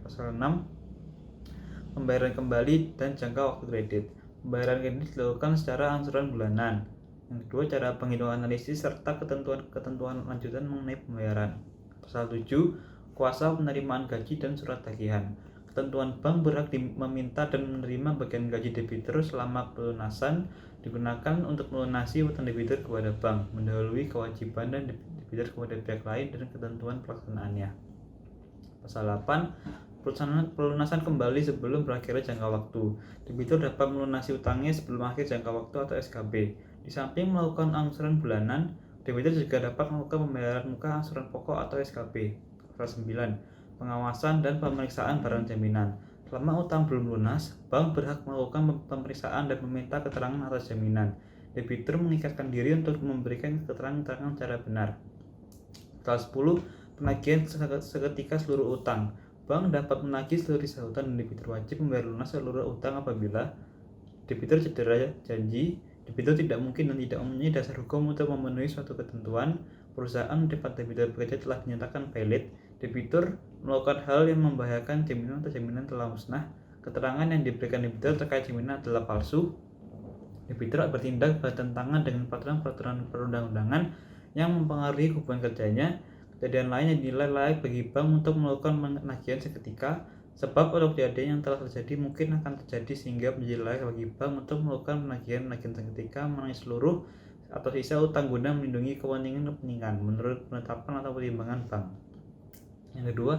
Pasal 6, pembayaran kembali dan jangka waktu kredit. Pembayaran kredit dilakukan secara angsuran bulanan. Yang kedua, cara penghitungan analisis serta ketentuan lanjutan mengenai pembayaran. Pasal 7, kuasa penerimaan gaji dan surat tagihan. Ketentuan bank berhak meminta dan menerima bagian gaji debitur selama pelunasan digunakan untuk melunasi utang debitur kepada bank, mendahului kewajiban dan debitur kepada pihak lain dan ketentuan pelaksanaannya. Pasal 8, pelunasan kembali sebelum berakhirnya jangka waktu. Debitur dapat melunasi utangnya sebelum akhir jangka waktu atau SKB. Di samping melakukan angsuran bulanan, debitur juga dapat melakukan pembayaran muka angsuran pokok atau SKB. Pasal 9, pengawasan dan pemeriksaan barang jaminan. Selama utang belum lunas, bank berhak melakukan pemeriksaan dan meminta keterangan atas jaminan. Debitur mengikatkan diri untuk memberikan keterangan secara benar. Pasal 10, penagihan seketika seluruh utang. Bank dapat menagih seluruh sisa utang dan debitur wajib membayar lunas seluruh utang apabila debitur cedera janji, debitur tidak mungkin dan tidak mempunyai dasar hukum untuk memenuhi suatu ketentuan, perusahaan tempat debitur bekerja telah dinyatakan valid, debitur melakukan hal yang membahayakan jaminan atau jaminan telah musnah, keterangan yang diberikan debitur terkait jaminan adalah palsu, debitur bertindak bertentangan dengan peraturan perundang-undangan yang mempengaruhi hubungan kerjanya, kejadian lain yang dinilai layak bagi bank untuk melakukan penagihan seketika, sebab atau kejadian yang telah terjadi mungkin akan terjadi sehingga menjadi layak bagi bank untuk melakukan penagihan seketika mengenai seluruh atau sisa utang guna melindungi kepentingan menurut penetapan atau pertimbangan bank. Yang kedua,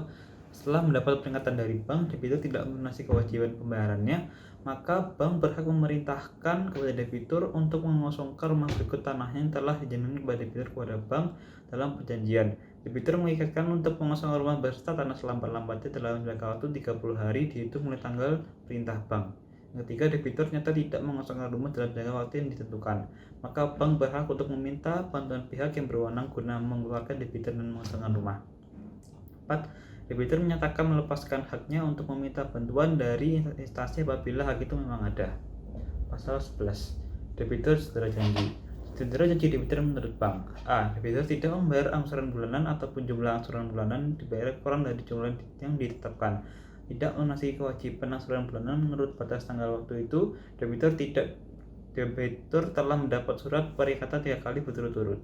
setelah mendapat peringatan dari bank, debitur tidak melunasi kewajiban pembayarannya, maka bank berhak memerintahkan kepada debitur untuk mengosongkan rumah berikut tanahnya yang telah dijamin kepada debitur kepada bank dalam perjanjian. Debitur mengikatkan untuk mengosongkan rumah beserta tanah selambat-lambatnya dalam jangka waktu 30 hari dihitung mulai tanggal perintah bank. Yang ketiga, debitur ternyata tidak mengosongkan rumah dalam jangka waktu yang ditentukan, maka bank berhak untuk meminta bantuan pihak yang berwenang guna mengeluarkan debitur dan mengosongkan rumah. 4. Debitur menyatakan melepaskan haknya untuk meminta bantuan dari instansi apabila hak itu memang ada. Pasal 11. Debitur cedera janji. Cedera janji debitur menurut bank. A. Debitur tidak membayar angsuran bulanan ataupun jumlah angsuran bulanan dibayar kurang dari jumlah yang ditetapkan. Tidak melunasi kewajiban angsuran bulanan menurut batas tanggal waktu itu, debitur telah mendapat surat peringatan 3 kali berturut-turut.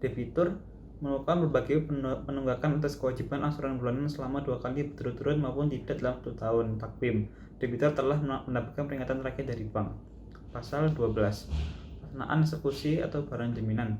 Debitur melakukan berbagai penunggakan atas kewajiban angsuran bulanan selama 2 kali berturut-turut maupun tidak dalam 1 tahun takvim. Debitur telah mendapatkan peringatan terakhir dari bank. Pasal 12. Pelaksanaan eksekusi atau barang jaminan.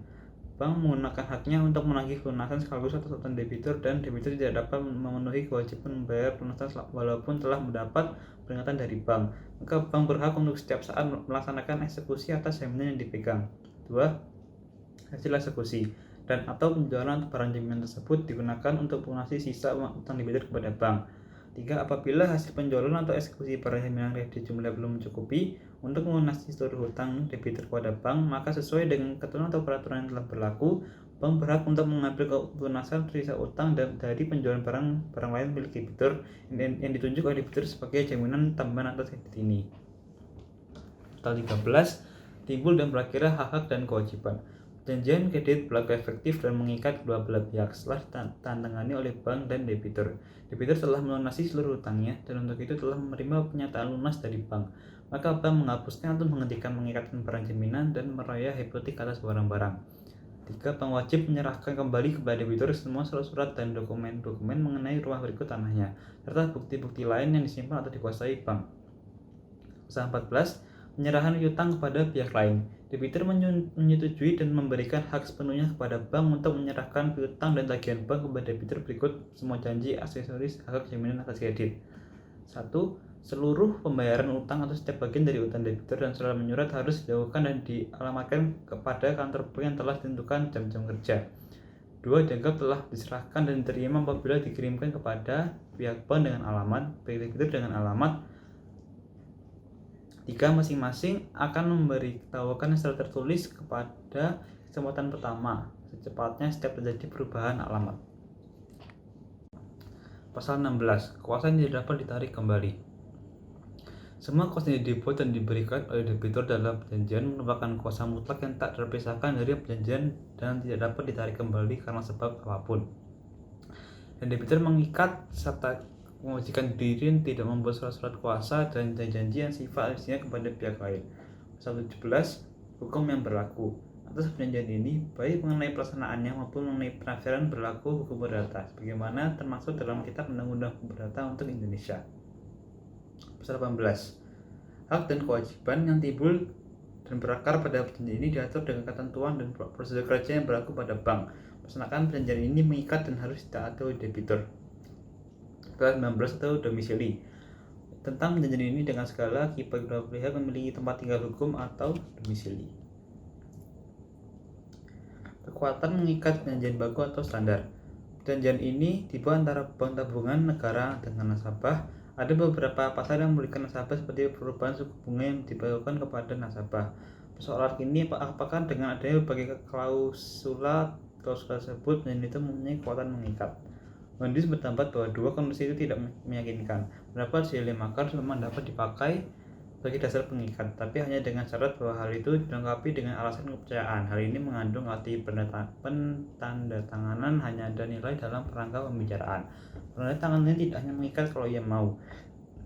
Bank menggunakan haknya untuk menagih pelunasan sekaligus atas utang debitur dan debitur tidak dapat memenuhi kewajiban membayar pelunasan walaupun telah mendapat peringatan dari bank. Maka bank berhak untuk setiap saat melaksanakan eksekusi atas jaminan yang dipegang. 2. Hasil eksekusi dan atau penjualan barang jaminan tersebut digunakan untuk melunasi sisa utang debitur kepada bank. 3. Apabila hasil penjualan atau eksekusi barang jaminan kredit jumlah belum mencukupi untuk melunasi seluruh hutang debitur kepada bank, maka sesuai dengan ketentuan atau peraturan yang telah berlaku, bank berhak untuk mengambil pelunasan sisa utang dari penjualan barang lain milik debitur yang ditunjuk oleh debitur sebagai jaminan tambahan atas kredit ini. Pasal 13. Timbul dan berakhirnya hak-hak dan kewajiban. Perjanjian kredit berlaku efektif dan mengikat kedua belah pihak setelah ditandatangani oleh bank dan debitur. Debitur telah melunasi seluruh utangnya dan untuk itu telah menerima pernyataan lunas dari bank. Maka bank menghapusnya atau menghentikan mengikatkan barang jaminan dan merayah hipotek atas barang-barang. 3. Bank wajib menyerahkan kembali kepada debitur semua surat-surat dan dokumen-dokumen mengenai rumah berikut tanahnya, serta bukti-bukti lain yang disimpan atau dikuasai bank. Pasal 14. Penyerahan piutang kepada pihak lain. Debitur menyetujui dan memberikan hak sepenuhnya kepada bank untuk menyerahkan piutang dan tagihan bank kepada debitur berikut semua janji, aksesoris, hak jaminan atas kredit. 1. Seluruh pembayaran utang atau setiap bagian dari utang debitur dan surat menyurat harus dilakukan dan dialamatkan kepada kantor bank yang telah ditentukan jam-jam kerja. 2. Dianggap telah diserahkan dan diterima apabila dikirimkan kepada pihak bank dengan alamat, pihak debitur dengan alamat. 3. Masing-masing akan memberitahukan secara tertulis kepada kesempatan pertama secepatnya setiap terjadi perubahan alamat. Pasal 16. Kuasa yang tidak dapat ditarik kembali. Semua kuasa yang dibuat dan diberikan oleh debitur dalam perjanjian merupakan kuasa mutlak yang tak terpisahkan dari perjanjian dan tidak dapat ditarik kembali karena sebab apapun. Dan debitur mengikat serta mewajibkan diri tidak membuat surat-surat kuasa dan janji yang sifat aslinya kepada pihak lain. Pasal 17. Hukum yang berlaku. Atas perjanjian ini, baik mengenai pelaksanaannya maupun mengenai penafsiran berlaku hukum perdata, sebagaimana termaksud dalam Kitab Undang-Undang Hukum Perdata untuk Indonesia. Pasal 18. Hak dan kewajiban yang timbul dan berakar pada perjanjian ini diatur dengan ketentuan dan prosedur kerja yang berlaku pada bank. Melaksanakan perjanjian ini mengikat dan harus ditaati oleh debitur. Pasal 19 atau domisili. Tentang perjanjian ini dengan segala akibat kedua pihak memiliki tempat tinggal hukum atau domisili. Kekuatan mengikat perjanjian baku atau standar. Perjanjian ini dibuat antara bank tabungan negara dengan nasabah. Ada beberapa pasal yang memberikan nasabah seperti perubahan suku bunga yang dibayarkan kepada nasabah. Persoalan ini apakah dengan adanya berbagai klausula tersebut perjanjian itu mempunyai kekuatan mengikat. Wendy's berpendapat bahwa dua kondisi itu tidak meyakinkan. Pendapat Shelley Makar memang dapat dipakai sebagai dasar pengikat, tapi hanya dengan syarat bahwa hal itu dilengkapi dengan alasan kepercayaan. Hal ini mengandung arti pentandatanganan hanya ada nilai dalam kerangka pembicaraan. Penandatanganan ini tidak hanya mengikat kalau ia mau,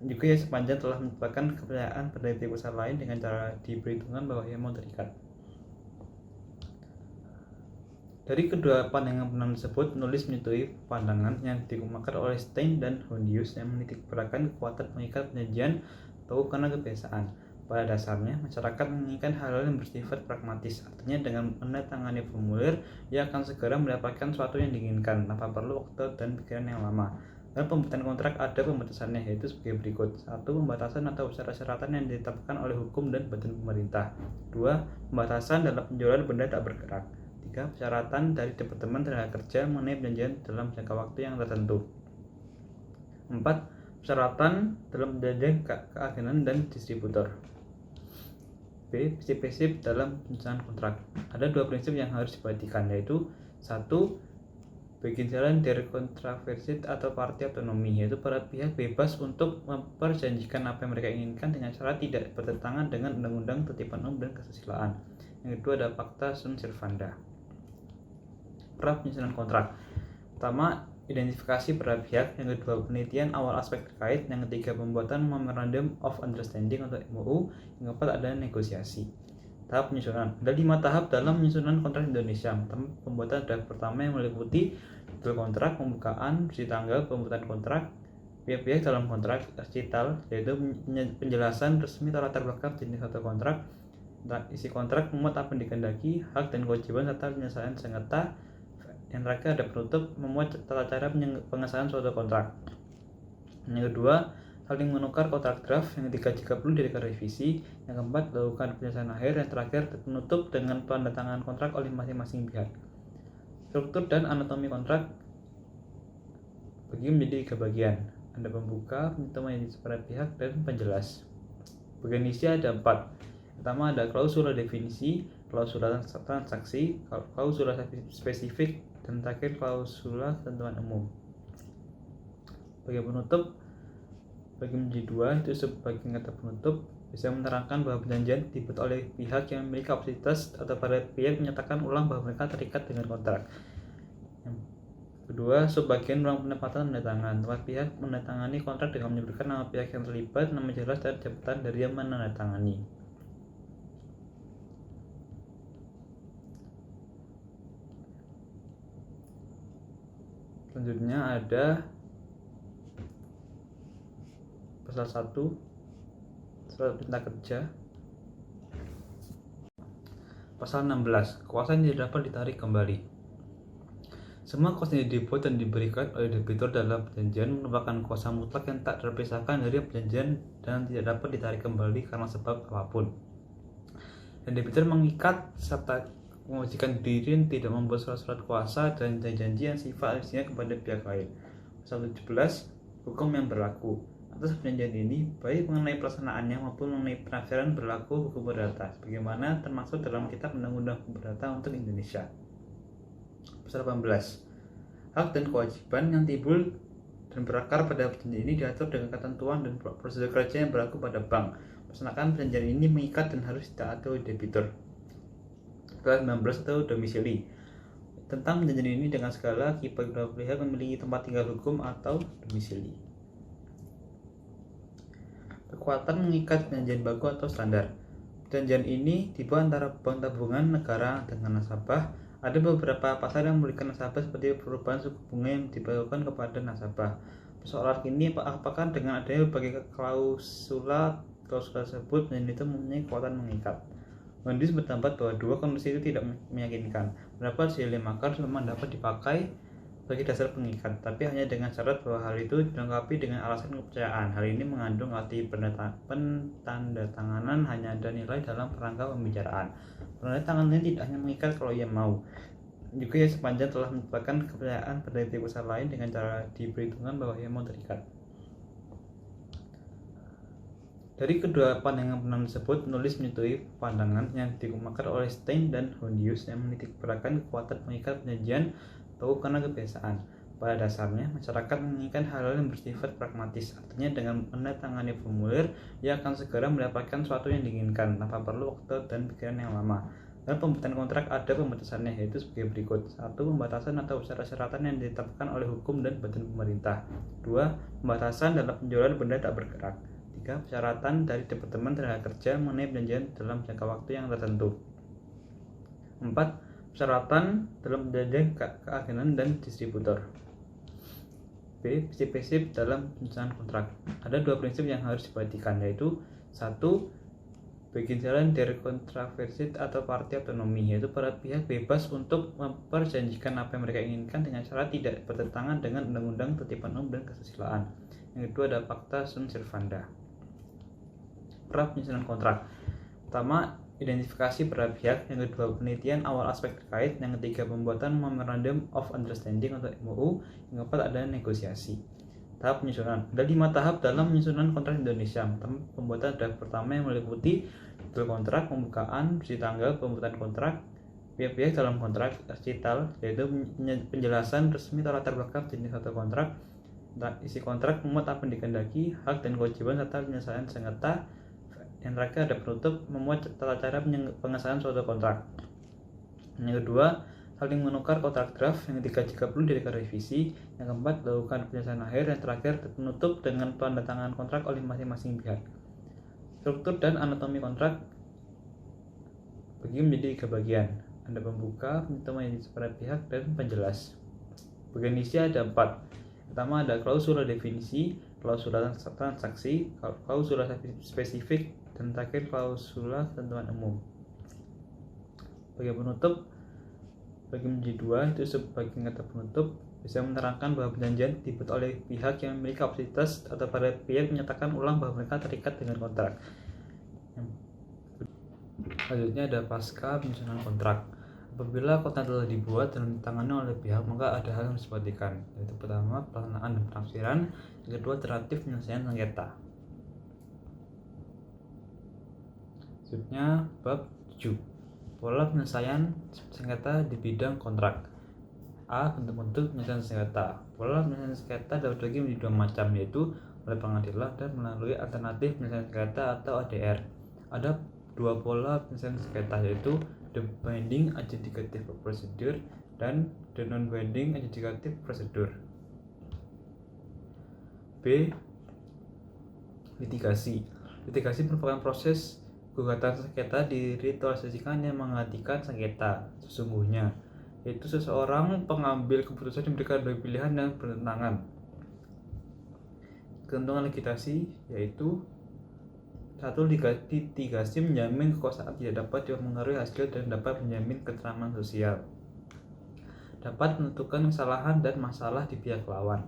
juga ya sepanjang telah menyebabkan kepercayaan pada pihak usaha lain dengan cara diperhitungkan bahwa ia mau terikat. Dari kedua pandangan penulis tersebut, penulis menyetujui pandangan yang dikemukakan oleh Stein dan Hondius yang menitikberatkan kekuatan mengikat perjanjian atau karena kebiasaan. Pada dasarnya, masyarakat menginginkan hal-hal yang bersifat pragmatis, artinya dengan menandatangani formulir, ia akan segera mendapatkan sesuatu yang diinginkan tanpa perlu waktu dan pikiran yang lama. Dalam pembuatan kontrak ada pembatasannya, yaitu sebagai berikut. 1. Pembatasan atau syarat-syaratan yang ditetapkan oleh hukum dan badan pemerintah. 2. Pembatasan dalam penjualan benda tak bergerak. 3. Persyaratan dari Departemen Tenaga Kerja mengenai perjanjian dalam jangka waktu yang tertentu. 4. Persyaratan dalam perjanjian keagenan dan distributor. B. Prinsip-prinsip dalam penyusunan kontrak. Ada dua prinsip yang harus diperhatikan, yaitu 1. Beginsialan der Kontraversit atau partai otonomi, yaitu para pihak bebas untuk memperjanjikan apa yang mereka inginkan dengan syarat tidak bertentangan dengan undang-undang, tertiban umum, dan kesusilaan. Yang kedua ada Pacta sunt servanda. Pra penyusunan kontrak. Pertama, identifikasi para pihak. Yang kedua, penelitian awal aspek terkait. Yang ketiga, pembuatan Memorandum of Understanding atau MOU. Yang keempat, ada negosiasi. Tahap penyusunan. Ada 5 tahap dalam penyusunan kontrak Indonesia. Pembuatan draft pertama yang meliputi detail kontrak, pembukaan, isi tanggal, pembuatan kontrak, pihak-pihak dalam kontrak, recital, yaitu penjelasan resmi atau latar belakang jenis atau kontrak, isi kontrak, memuat apa yang dikehendaki, hak dan kewajiban serta penyelesaian sengketa. Yang terakhir ada penutup, memuat tata cara pengesahan suatu kontrak. Yang kedua, saling menukar kontrak draft. Yang ketiga, jika perlu dilakukan revisi. Yang keempat, lakukan penyelesaian akhir. Yang terakhir, penutup dengan penandatanganan kontrak oleh masing-masing pihak. Struktur dan anatomi kontrak bagi menjadi 3 bagian. Ada pembuka, penutup yang para pihak, dan penjelas. Bagian isi ada 4. Pertama ada klausula definisi, klausula transaksi, klausula spesifik, dan terakhir klausula ketentuan umum. Bagian penutup bagi menjadi 2, itu sebagai kata penutup bisa menerangkan bahwa perjanjian dibuat oleh pihak yang memiliki kapasitas atau pada pihak menyatakan ulang bahwa mereka terikat dengan kontrak. Yang kedua, subbagian ruang penempatan penandatangan. Tempat pihak menandatangani kontrak dengan menyebutkan nama pihak yang terlibat, nama jelas, dan jabatan dari yang menandatangani. Selanjutnya ada pasal 1, surat perintah kerja. Pasal 16, kuasa yang tidak dapat ditarik kembali. Semua kuasa yang dibuat dan diberikan oleh debitur dalam perjanjian merupakan kuasa mutlak yang tak terpisahkan dari perjanjian dan tidak dapat ditarik kembali karena sebab apapun. Dan debitur mengikat serta mewajibkan diri tidak membuat surat-surat kuasa dan janji yang sifat aslinya kepada pihak lain. Pasal 17, hukum yang berlaku. Atas perjanjian ini, baik mengenai pelaksanaannya maupun mengenai penafsiran berlaku hukum perdata, sebagaimana termaksud dalam Kitab Undang-Undang Hukum Perdata untuk Indonesia. Pasal 18, hak dan kewajiban yang timbul dan berakar pada perjanjian ini diatur dengan ketentuan dan prosedur kerja yang berlaku pada bank. Melaksanakan perjanjian ini mengikat dan harus ditaati oleh debitur. Pasal 19 atau domisili. Tentang perjanjian ini dengan segala kedua pihak memiliki tempat tinggal hukum atau domisili. Kekuatan mengikat perjanjian baku atau standar. Perjanjian ini dibuat antara bank tabungan negara dengan nasabah. Ada beberapa pasal yang memberikan nasabah seperti perubahan suku bunga yang diberlakukan kepada nasabah. Persoalan ini apakah dengan adanya berbagai klausula tersebut perjanjian itu mempunyai kekuatan mengikat. Mendes berpendapat bahwa dua kondisi itu tidak meyakinkan. Pendapat Shelley Makar memang dapat dipakai sebagai dasar pengikat, tapi hanya dengan syarat bahwa hal itu dilengkapi dengan alasan kepercayaan. Hal ini mengandung arti pentandatanganan hanya ada nilai dalam kerangka pembicaraan. Penandatanganan ini tidak hanya mengikat kalau ia mau, juga ya sepanjang telah menyebabkan kepercayaan pada pihak usaha lain dengan cara diperhitungkan bahwa ia mau terikat. Dari kedua pandangan pendapat tersebut, penulis menyetujui pandangan yang dikemukakan oleh Stein dan Hondius yang menitikberatkan kekuatan mengikat perjanjian baku karena kebiasaan. Pada dasarnya, masyarakat menginginkan hal-hal yang bersifat pragmatis, artinya dengan menandatangani formulir, ia akan segera mendapatkan sesuatu yang diinginkan tanpa perlu waktu dan pikiran yang lama. Dalam pembuatan kontrak ada pembatasannya, yaitu sebagai berikut. 1. Pembatasan atau syarat-syaratan yang ditetapkan oleh hukum dan badan pemerintah. 2. Pembatasan dalam penjualan benda tak bergerak. 3. Persyaratan dari Departemen Tenaga Kerja mengenai perjanjian dalam jangka waktu yang tertentu. 4. Persyaratan dalam perjanjian keagenan dan distributor. B. Prinsip-prinsip dalam penyusunan kontrak. Ada dua prinsip yang harus diperhatikan, yaitu 1. Bagian dari kontroversi atau partai otonomi, yaitu para pihak bebas untuk memperjanjikan apa yang mereka inginkan dengan syarat tidak bertentangan dengan undang-undang, tertiban umum, dan kesusilaan. Yang kedua ada fakta sunt servanda. Pra penyusunan kontrak. Pertama, identifikasi para pihak. Yang kedua, penelitian awal aspek terkait. Yang ketiga, pembuatan Memorandum of Understanding atau MOU. Yang keempat, ada negosiasi. Tahap penyusunan. Ada 5 tahap dalam penyusunan kontrak Indonesia. Pembuatan draft pertama yang meliputi detail kontrak, pembukaan, isi tanggal, pembuatan kontrak, pihak-pihak dalam kontrak, recital, yaitu penjelasan resmi atau latar belakang jenis atau kontrak, isi kontrak, memuat apa yang dikehendaki, hak dan kewajiban serta penyelesaian sengketa. Yang terakhir ada penutup, memuat tata cara pengesahan suatu kontrak. Yang kedua, saling menukar kontrak draft. Yang ketiga, jika perlu dilakukan revisi. Yang keempat, lakukan penyelesaian akhir. Yang terakhir, penutup dengan penandatanganan kontrak oleh masing-masing pihak. Struktur dan anatomi kontrak bagi menjadi 3 bagian. Ada pembuka, penutup para pihak, dan penjelas. Bagian isi ada 4. Pertama ada klausula definisi, klausula transaksi, klausula spesifik, dan terakhir klausula ketentuan umum. Bagian penutup bagi menjadi 2, itu sebagai kata penutup bisa menerangkan bahwa perjanjian dibuat oleh pihak yang memiliki kapasitas atau pada pihak menyatakan ulang bahwa mereka terikat dengan kontrak. Selanjutnya ada pasca penyusunan kontrak. Apabila kontrak telah dibuat dan ditangani oleh pihak, maka ada hal yang harus diperhatikan, yaitu pertama pelaksanaan dan penafsiran, yang kedua alternatif penyelesaian sengketa. Selanjutnya bab 7, pola penyelesaian sengketa di bidang kontrak. A. Bentuk-bentuk penyelesaian sengketa. Pola penyelesaian sengketa dapat dibagi menjadi 2 macam, yaitu oleh pengadilan dan melalui alternatif penyelesaian sengketa atau ADR. Ada 2 pola penyelesaian sengketa, yaitu the binding adjudicative procedure dan the non-binding adjudicative procedure. B. Litigasi. Litigasi merupakan proses gugatan sengketa diritualisasikan yang menghentikan sengketa sesungguhnya, yaitu seseorang pengambil keputusan memberikan 2 pilihan yang bertentangan. Keuntungan litigasi yaitu 1. Litigasi menjamin kekuasaan tidak dapat mempengaruhi hasil dan dapat menjamin ketentraman sosial. Dapat menentukan kesalahan dan masalah di pihak lawan.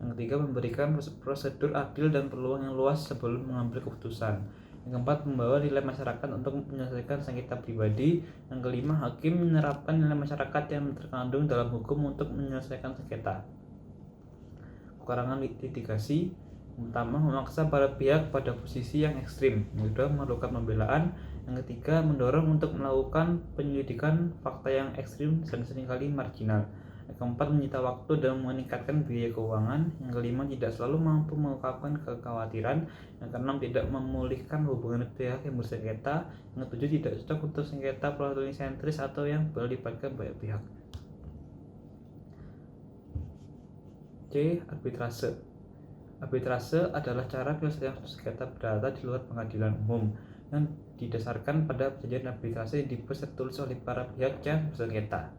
Yang ketiga, memberikan prosedur adil dan peluang yang luas sebelum mengambil keputusan. Yang keempat, membawa nilai masyarakat untuk menyelesaikan sengketa pribadi. Yang kelima, hakim menerapkan nilai masyarakat yang terkandung dalam hukum untuk menyelesaikan sengketa. Kekurangan litigasi: pertama, memaksa para pihak pada posisi yang ekstrim. Yang kedua, memerlukan pembelaan. Yang ketiga, mendorong untuk melakukan penyelidikan fakta yang ekstrim dan seringkali marginal. Yang keempat, menyita waktu dan meningkatkan biaya keuangan. Yang kelima, tidak selalu mampu mengungkapkan kekhawatiran. Yang keenam, tidak memulihkan hubungan pihak yang bersengketa. Yang ketujuh, tidak cocok untuk sengketa plurinsentris atau yang melibatkan banyak pihak. C. Arbitrase. Arbitrase adalah cara penyelesaian sengketa perdata di luar pengadilan umum yang didasarkan pada perjanjian arbitrase yang dibuat tertulis oleh para pihak yang bersengketa.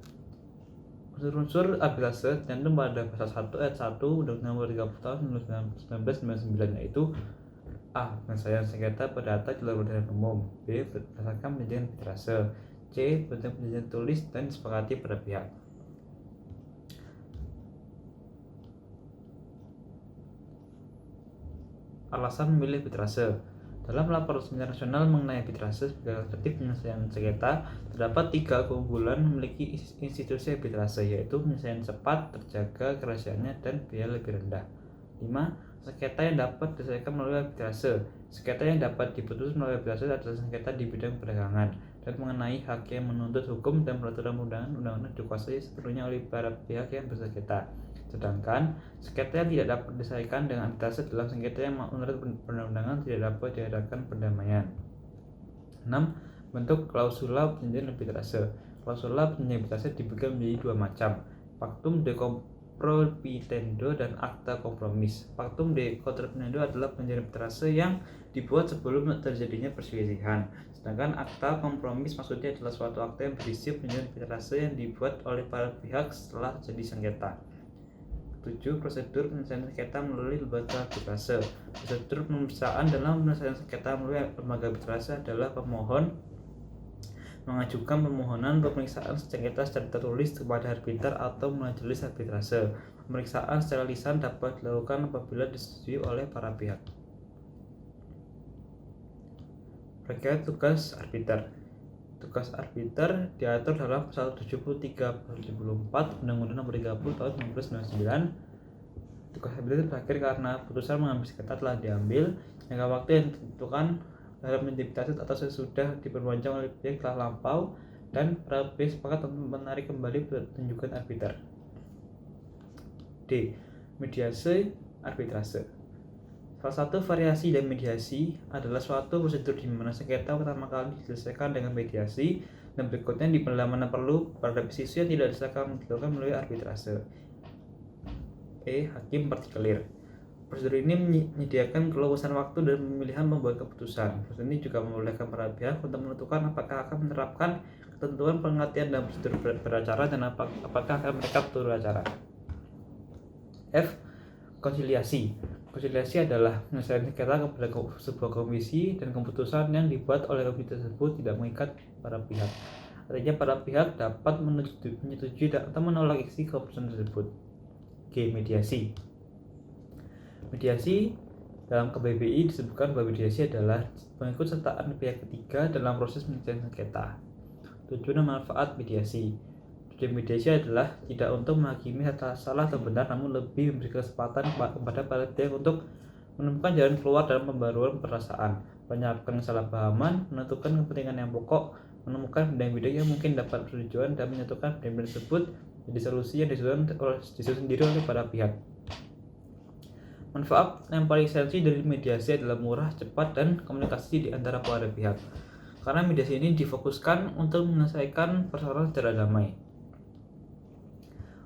Unsur-unsur arbitrase tercantum pada pasal 1 ayat 1 Undang-Undang Nomor 30 Tahun 1999, yaitu A. Penyelesaian sengketa perdata di luar pengadilan umum. B. Berdasarkan perjanjian arbitrase. C. Bentuk perjanjian tulis dan disepakati pada pihak. Alasan memilih arbitrase. Dalam laporan resmi internasional mengenai arbitrase sebagai alternatif penyelesaian sengketa, terdapat 3 keunggulan memiliki institusi arbitrase, yaitu penyelesaian cepat, terjaga kerahasiaannya, dan biaya lebih rendah. 5. Sengketa yang dapat diselesaikan melalui arbitrase. Sengketa yang dapat diputus melalui arbitrase adalah sengketa di bidang perdagangan dan mengenai hak yang menuntut hukum dan peraturan undang-undang dikuasai sepenuhnya oleh para pihak yang bersengketa. Sedangkan sengketa yang tidak dapat diselesaikan dengan arbitrase adalah sengketa yang menurut perundang-undangan tidak dapat diadakan perdamaian. 6. Bentuk klausula perjanjian arbitrase. Klausula perjanjian arbitrase dibagi menjadi 2 macam: pactum de compromitendo dan akta kompromis. Pactum de compromitendo adalah perjanjian arbitrase yang dibuat sebelum terjadinya perselisihan. Sedangkan akta kompromis maksudnya adalah suatu akta yang berisi perjanjian arbitrase yang dibuat oleh para pihak setelah terjadi sengketa. 7. Prosedur penyelesaian sengketa melalui lembaga arbitrase. Prosedur pemeriksaan dalam penyelesaian sengketa melalui lembaga arbitrase adalah pemohon mengajukan permohonan pemeriksaan sengketa secara tertulis kepada arbiter atau majelis arbitrase. Pemeriksaan secara lisan dapat dilakukan apabila disetujui oleh para pihak. Rangkaian tugas arbiter. Tugas arbiter diatur dalam pasal 73/74 Undang-Undang Nomor 30 Tahun 1999. Tugas arbiter berakhir karena putusan mengambil sengketa telah diambil, jangka waktu yang ditentukan dalam arbitrase atau sesudah diperpanjang oleh pihak telah lampau, dan para pihak sepakat untuk menarik kembali pertunjukan arbiter. D. Mediasi arbitrase. Salah satu variasi dari mediasi adalah suatu prosedur di mana sengketa pertama kali diselesaikan dengan mediasi, dan berikutnya di mana perlu pada sisi yang tidak dilakukan melalui arbitrase. E. Hakim partikular. Prosedur ini menyediakan keluasan waktu dan pemilihan membuat keputusan. Prosedur ini juga membolehkan para pihak untuk menentukan apakah akan menerapkan ketentuan pengertian dan prosedur beracara dan apakah akan mereka beracara. F. Konsiliasi. Konsiliasi adalah penyelesaian sengketa kepada sebuah komisi dan keputusan yang dibuat oleh komisi tersebut tidak mengikat para pihak. Artinya para pihak dapat menyetujui atau menolak isi keputusan tersebut. G. Mediasi. Mediasi dalam KBBI disebutkan bahwa mediasi adalah pengikutsertaan pihak ketiga dalam proses penyelesaian sengketa. Tujuan dan manfaat mediasi. Tujuan mediasi adalah tidak untuk menghakimi salah atau benar, namun lebih memberi kesempatan kepada para pihak untuk menemukan jalan keluar dalam pembaruan perasaan, menyiapkan kesalahpahaman, menentukan kepentingan yang pokok, menemukan bidang-bidang yang mungkin dapat bertujuan, dan menyatukan bidang tersebut jadi solusi yang disusun sendiri oleh para pihak. Manfaat yang paling esensi dari mediasi adalah murah, cepat, dan komunikasi di antara para pihak. Karena mediasi ini difokuskan untuk menyelesaikan persoalan secara damai.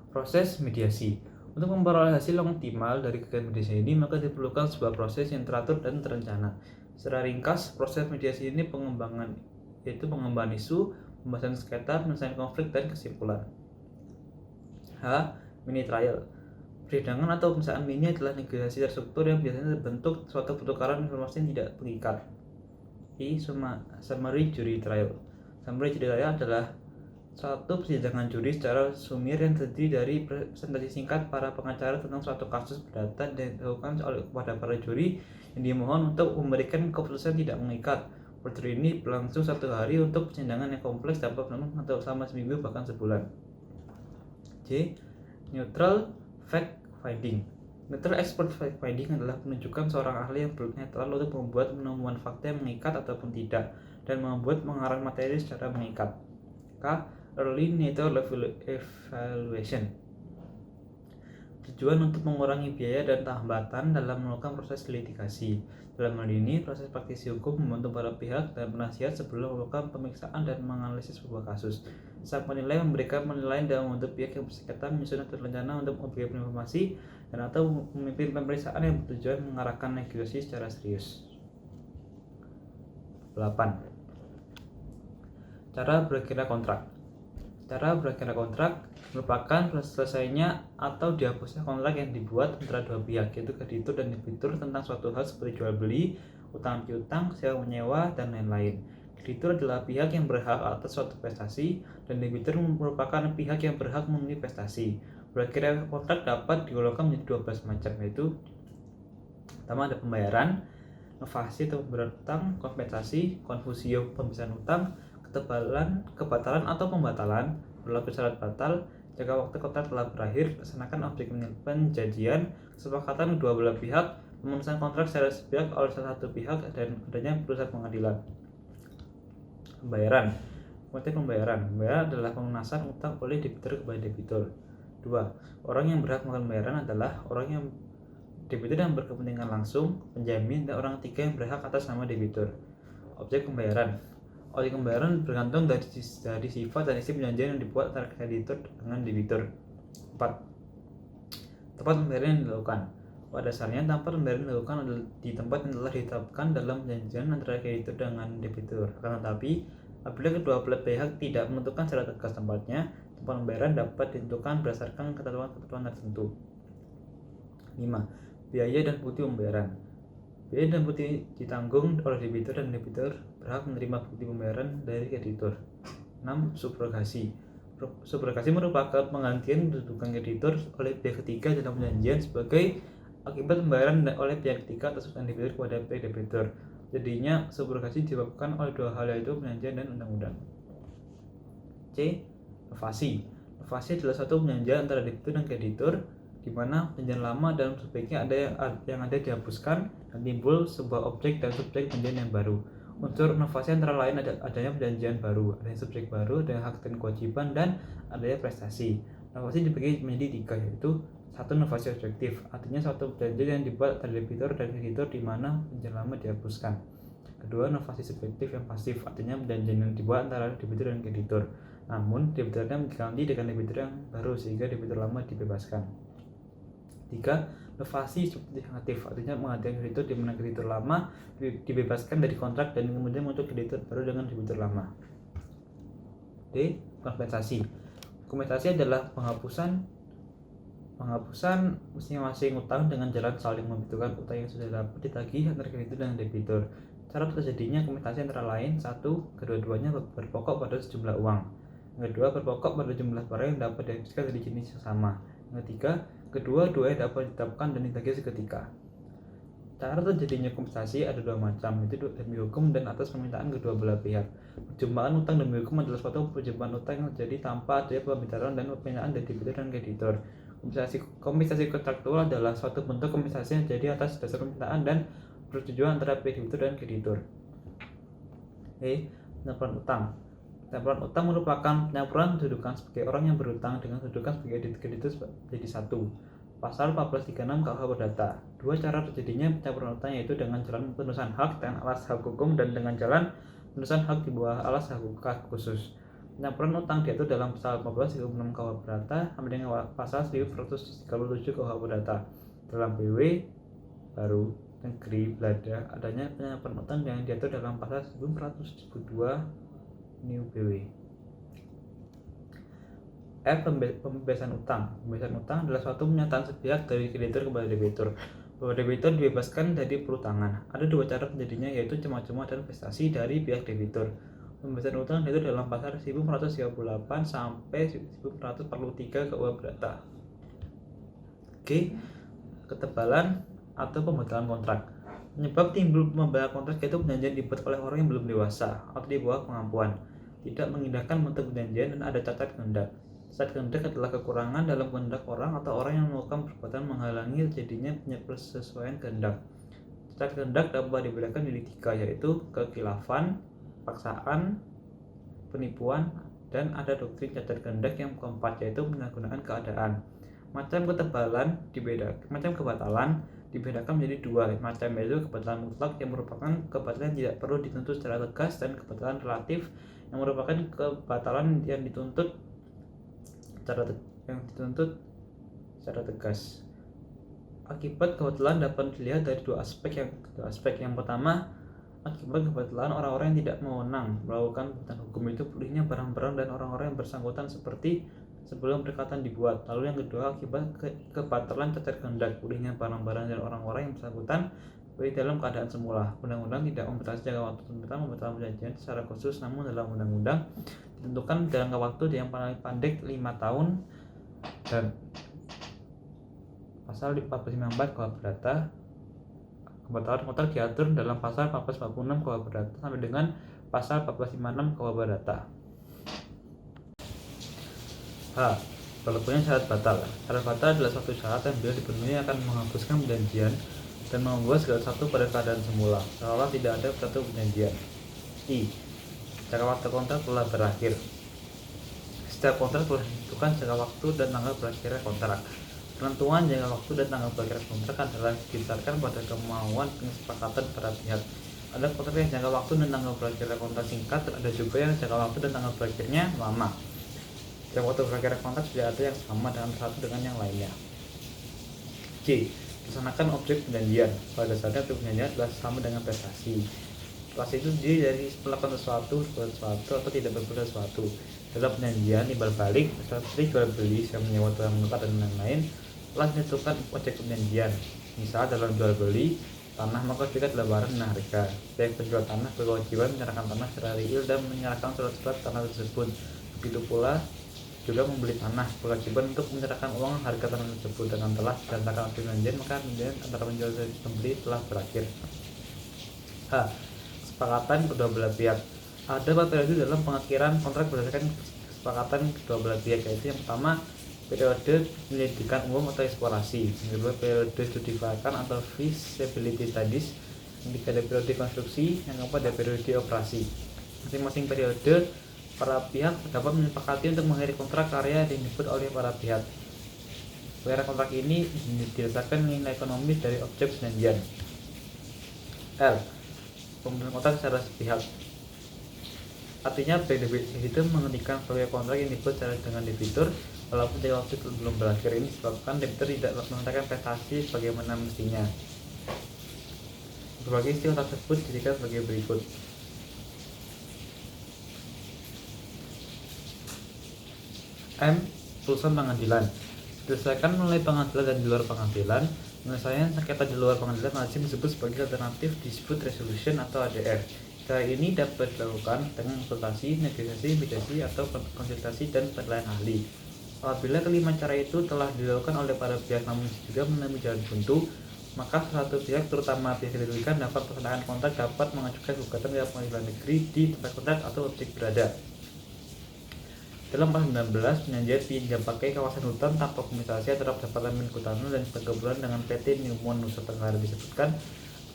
Proses mediasi. Untuk memperoleh hasil yang optimal dari kegiatan mediasi ini, maka diperlukan sebuah proses yang teratur dan terencana. Secara ringkas, proses mediasi ini pengembangan isu, pembahasan sengketa, penyelesaian konflik, dan kesimpulan. H. Mini trial. Persidangan atau pemeriksaan mini adalah negosiasi terstruktur yang biasanya terbentuk suatu pertukaran informasi yang tidak mengikat. I. Summary jury trial. Summary jury trial adalah Satu persidangan juri secara sumir yang terdiri dari presentasi singkat para pengacara tentang suatu kasus perdata dan dilakukan kepada para juri yang dimohon untuk memberikan keputusan tidak mengikat. Prosedur ini berlangsung 1 hari untuk persidangan yang kompleks dapat berlangsung atau selama seminggu bahkan sebulan. J. Neutral fact finding. Neutral expert fact finding adalah penunjukan seorang ahli yang netral untuk membuat penemuan fakta yang mengikat ataupun tidak dan membuat pengarang materi secara mengikat. K. Early neutral evaluation. Tujuan untuk mengurangi biaya dan hambatan dalam melakukan proses litigasi. Dalam hal ini, proses praktisi hukum membantu para pihak dan penasihat sebelum melakukan pemeriksaan dan menganalisis sebuah kasus. Sang penilai memberikan penilaian dan membantu pihak yang bersangkutan menyusun atau rencana untuk memberikan informasi dan atau memimpin pemeriksaan yang bertujuan mengarahkan negosiasi secara serius. 8. Cara berakhirnya kontrak. Cara berakhirnya kontrak merupakan selesainya atau dihapusnya kontrak yang dibuat antara dua pihak, yaitu kreditur dan debitur tentang suatu hal seperti jual beli, utang piutang, sewa menyewa, dan lain-lain. Kreditur adalah pihak yang berhak atas suatu prestasi dan debitur merupakan pihak yang berhak memenuhi prestasi. Berakhirnya kontrak dapat digolongkan menjadi 12 macam, yaitu pertama ada pembayaran, novasi atau pembayaran utang, kompensasi, konfusio pembiayaan utang, kebatalan atau pembatalan, berlaku syarat batal, jika waktu kontrak telah berakhir, laksanakan objek penjanjian, kesepakatan kedua belah pihak, pemenuhan kontrak secara sepihak oleh salah satu pihak, dan adanya putusan pengadilan. Pembayaran. Konteks pembayaran. Pembayaran adalah pelunasan utang oleh debitur kepada debitur. 2. Orang yang berhak melakukan pembayaran adalah orang yang debitur yang berkepentingan langsung, penjamin, dan orang ketiga yang berhak atas nama debitur. Objek pembayaran. Objek pembayaran bergantung dari sifat dan isi perjanjian yang dibuat antara kreditur dengan debitur. 4. Tempat pembayaran yang dilakukan. Pada dasarnya, tempat pembayaran dilakukan di tempat yang telah ditetapkan dalam perjanjian antara kreditur dengan debitur. Akan tetapi, apabila kedua belah pihak tidak menentukan secara tegas tempatnya, tempat pembayaran dapat ditentukan berdasarkan ketentuan tertentu. 5. Biaya dan bukti pembayaran. Biaya dan bukti ditanggung oleh debitur dan debitur berhak menerima bukti pembayaran dari kreditur. 6. Subrogasi. Subrogasi merupakan penggantian kedudukan kreditur oleh pihak ketiga dalam perjanjian sebagai akibat pembayaran oleh pihak ketiga atas utang debitur kepada pihak debitur. Jadinya subrogasi disebabkan oleh dua hal, yaitu perjanjian dan undang-undang. C. Novasi. Novasi adalah suatu perjanjian antara debitur dan kreditur di mana perjanjian lama dan sebaiknya ada yang ada dihapuskan dan timbul sebuah objek dan subjek perjanjian yang baru. Unsur novasi antara lain adanya perjanjian baru, adanya subjek baru, adanya hak dan kewajiban, dan adanya prestasi. Novasi dibagi menjadi 3, yaitu 1. Novasi objektif, artinya suatu perjanjian yang dibuat antara debitur dan kreditur di mana perjanjian lama dihapuskan. 2. Novasi subjektif yang pasif, artinya perjanjian yang dibuat antara debitur dan kreditur, namun debiturnya diganti dengan debitur yang baru sehingga debitur lama dibebaskan. 3. Novasi subjektif yang aktif, artinya menggantikan kreditur di mana kreditur lama dibebaskan dari kontrak dan kemudian muncul kreditur baru dengan debitur lama. D. Kompensasi. Kompensasi adalah penghapusan masing-masing utang dengan jalan saling membutuhkan utang yang sudah dapat ditagih antara kreditur dan debitur. Cara terjadinya kompensasi antara lain: 1. Kedua-duanya berpokok pada sejumlah uang. Yang kedua, berpokok pada jumlah barang yang dapat dihabiskan dari jenis yang sama. Yang ketiga, kedua-duanya dapat ditetapkan dan ditagih seketika. Cara terjadinya kompensasi ada 2 macam, yaitu demi hukum dan atas permintaan kedua belah pihak. Perjumpaan utang demi hukum adalah suatu perjumpaan utang yang terjadi tanpa adanya pembicaraan dan permintaan dari debitur dan kreditur. Kompensasi kontraktual adalah suatu bentuk kompensasi yang terjadi atas dasar permintaan dan persetujuan antara pihak debitur dan kreditur. Penyaluran utang. Penyaluran utang merupakan penyaluran kedudukan sebagai orang yang berutang dengan kedudukan sebagai kreditur menjadi satu. Pasal 1436 KUH Perdata. 2 cara terjadinya penyaluran utang, yaitu dengan jalan penulisan hak dengan alas hak hukum dan dengan jalan penulisan hak di bawah alas hak khusus. Penyaluran utang diatur dalam pasal 1436 KUH Perdata sampai dengan pasal 1137 KUH Perdata. Dalam BW baru negeri Belanda adanya penyaluran utang yang diatur dalam pasal 1472 New BW. Pembebasan utang. Pembebasan utang adalah suatu pernyataan sepihak dari kreditur kepada debitur bahwa debitur dibebaskan dari perutangan. Ada 2 cara terjadinya, yaitu cuma-cuma dan prestasi dari pihak debitur. pembebasan utang itu dalam pasal 1438 sampai 1443 KUH Perdata. G. Ketebalan atau pembatalan kontrak. Penyebab timbul pembatalan kontrak yaitu perjanjian dibuat oleh orang yang belum dewasa atau di bawah kemampuan, tidak mengindahkan bentuk perjanjian, dan ada cacat kehendak. Cacat kehendak adalah kekurangan dalam kehendak orang atau orang yang melakukan perbuatan menghalangi terjadinya persesuaian kehendak. Cacat kehendak dapat dibedakan menjadi 3, yaitu kekhilafan, paksaan, penipuan, dan ada doktrin cacat kehendak yang keempat, yaitu penyalahgunaan keadaan. Macam kebatalan dibedakan menjadi 2 macam, yaitu kebatalan mutlak yang merupakan kebatalan yang tidak perlu dituntut secara tegas, dan kebatalan relatif yang merupakan kebatalan yang dituntut secara tegas. Akibat kebatalan dapat dilihat dari dua aspek. Yang pertama, akibat kebatalan orang-orang yang tidak mewenang melakukan perbuatan hukum itu pulihnya barang-barang dan orang-orang yang bersangkutan seperti sebelum perkatan dibuat. Lalu yang kedua, akibat kebatalan cacat kehendak, pulihnya barang-barang dan orang-orang yang bersangkutan seperti dalam keadaan semula. Undang-undang tidak membatasi jangka waktu tentang pembatalan perjanjian secara khusus, namun dalam undang-undang ditentukan jangka waktu yang paling pendek 5 tahun, dan pasal 1454 KUH Perdata. Pembatalan kontrak diatur dalam pasal 1446 KUH Perdata sampai dengan pasal 1456 KUH Perdata. H. Berlakunya syarat batal. Syarat batal adalah suatu syarat yang bila dipenuhi akan menghapuskan perjanjian dan membuat segala sesuatu pada keadaan semula, seolah tidak ada satu perjanjian. I. Jangka waktu kontrak telah berakhir. Setiap kontrak telah ditentukan jangka waktu dan tanggal berakhirnya kontrak. Penentuan jangka waktu dan tanggal berakhir kontrak adalah didasarkan pada kemauan kesepakatan para pihak. Ada kontrak yang jangka waktu dan tanggal berakhirnya kontrak singkat, dan ada juga yang jangka waktu dan tanggal berakhirnya lama. Jangka waktu berakhir kontrak tidak ada yang sama dengan satu dengan yang lainnya. C. Laksanakan objek perjanjian. Pada dasarnya objek perjanjian adalah sama dengan prestasi. Prestasi itu sendiri dari melakukan sesuatu, berbuat sesuatu, atau tidak berbuat sesuatu. Dalam perjanjian timbal balik, seperti jual beli, siapa menyewa, tukang menukar, dan lain-lain, telah ditentukan objek perjanjian. Misal dalam jual beli tanah, maka juga adalah barang dan harga. Pihak penjual tanah berkewajiban menyerahkan tanah secara real dan menyerahkan surat-surat tanah tersebut. Begitu pula juga membeli tanah berkewajiban untuk menyerahkan uang harga tanah tersebut. Dengan telah dilantarkan objek perjanjian, maka perjanjian antara penjual dan pembeli telah berakhir. H. Kesepakatan kedua belah pihak. Ada beberapa periode dalam pengakhiran kontrak berdasarkan kesepakatan kedua belah pihak, yaitu yang pertama, periode penyelidikan umum atau eksplorasi, yang kedua periode studi kelayakan atau feasibility studies, yang ketiga ada periode konstruksi, yang keempat ada periode operasi. Masing-masing periode para pihak dapat menyepakati untuk mengakhiri kontrak karya yang disebut oleh para pihak. Karya kontrak ini didasarkan nilai ekonomis dari objek perjanjian. L. Pembuatan kontrak secara sepihak. Artinya baik debitur menghentikan proyek kontrak yang dibuat secara dengan debitur walaupun jangka waktu belum berakhir. Ini disebabkan debitur tidak menunaikan prestasi sebagaimana mestinya. Berbagai istilah tersebut dijadikan sebagai berikut. M. Putusan pengadilan. Diselesaikan melalui pengadilan dan di luar pengadilan. Penyelesaian sengketa di luar pengadilan lazim disebut sebagai alternatif dispute resolution atau ADR. Cara ini dapat dilakukan dengan konsultasi, negosiasi, mediasi, atau konsultasi dan penilaian ahli. Apabila kelima cara itu telah dilakukan oleh para pihak namun juga menemui jalan buntu, maka salah satu pihak, terutama pihak yang dirugikan, dapat melaksanakan kontrak dapat mengajukan gugatan ke pengadilan negeri di tempat kontrak atau objek berada. Dalam pasal 19, perjanjian pinjam pakai kawasan hutan tanpa kompensasi antara Departemen Kehutanan dan perkebunan dengan PT Newmont Nusa Tenggara disebutkan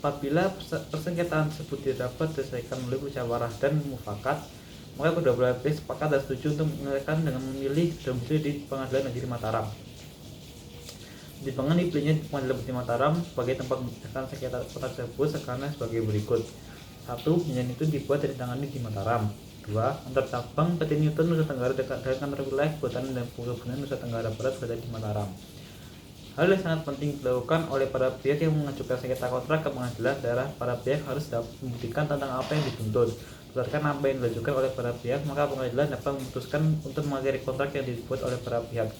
apabila persengketaan tersebut tidak dapat diselesaikan melalui musyawarah dan mufakat, maka kedua belah pihak sepakat dan setuju untuk menyelesaikan dengan memilih domisili di Pengadilan Negeri Mataram. Pertimbangan dipilihnya di Pengadilan Negeri Mataram sebagai tempat menyelesaikan sengketa kontrak tersebut karena sebagai berikut. 1. Perjanjian itu dibuat dan ditangani di Mataram. 2. Antar cabang PT Newmont Nusa Tenggara dekat dengan kantor wilayah kehutanan dan perkebunan Nusa Tenggara Barat berada di Mataram. Hal yang sangat penting dilakukan oleh para pihak yang mengajukan sengketa kontrak ke pengadilan adalah para pihak harus dapat membuktikan tentang apa yang dituntut. Berdasarkan apa yang dilakukan oleh para pihak, maka pengadilan dapat memutuskan untuk mengakhiri kontrak yang dibuat oleh para pihak.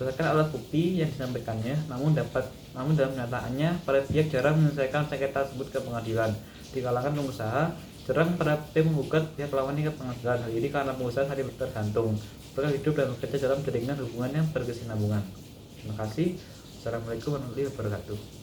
Berdasarkan alat bukti yang disampaikannya, namun dalam kenyataannya para pihak jarang menyelesaikan sengketa tersebut ke pengadilan. Di kalangan pengusaha, Serang para tim menggugat pihak lawan ke pengadilan. Hal ini karena pengusaha saling tergantung, mereka hidup dan bekerja dalam jaringan hubungan yang berkesinambungan. Terima kasih. Assalamualaikum warahmatullahi wabarakatuh.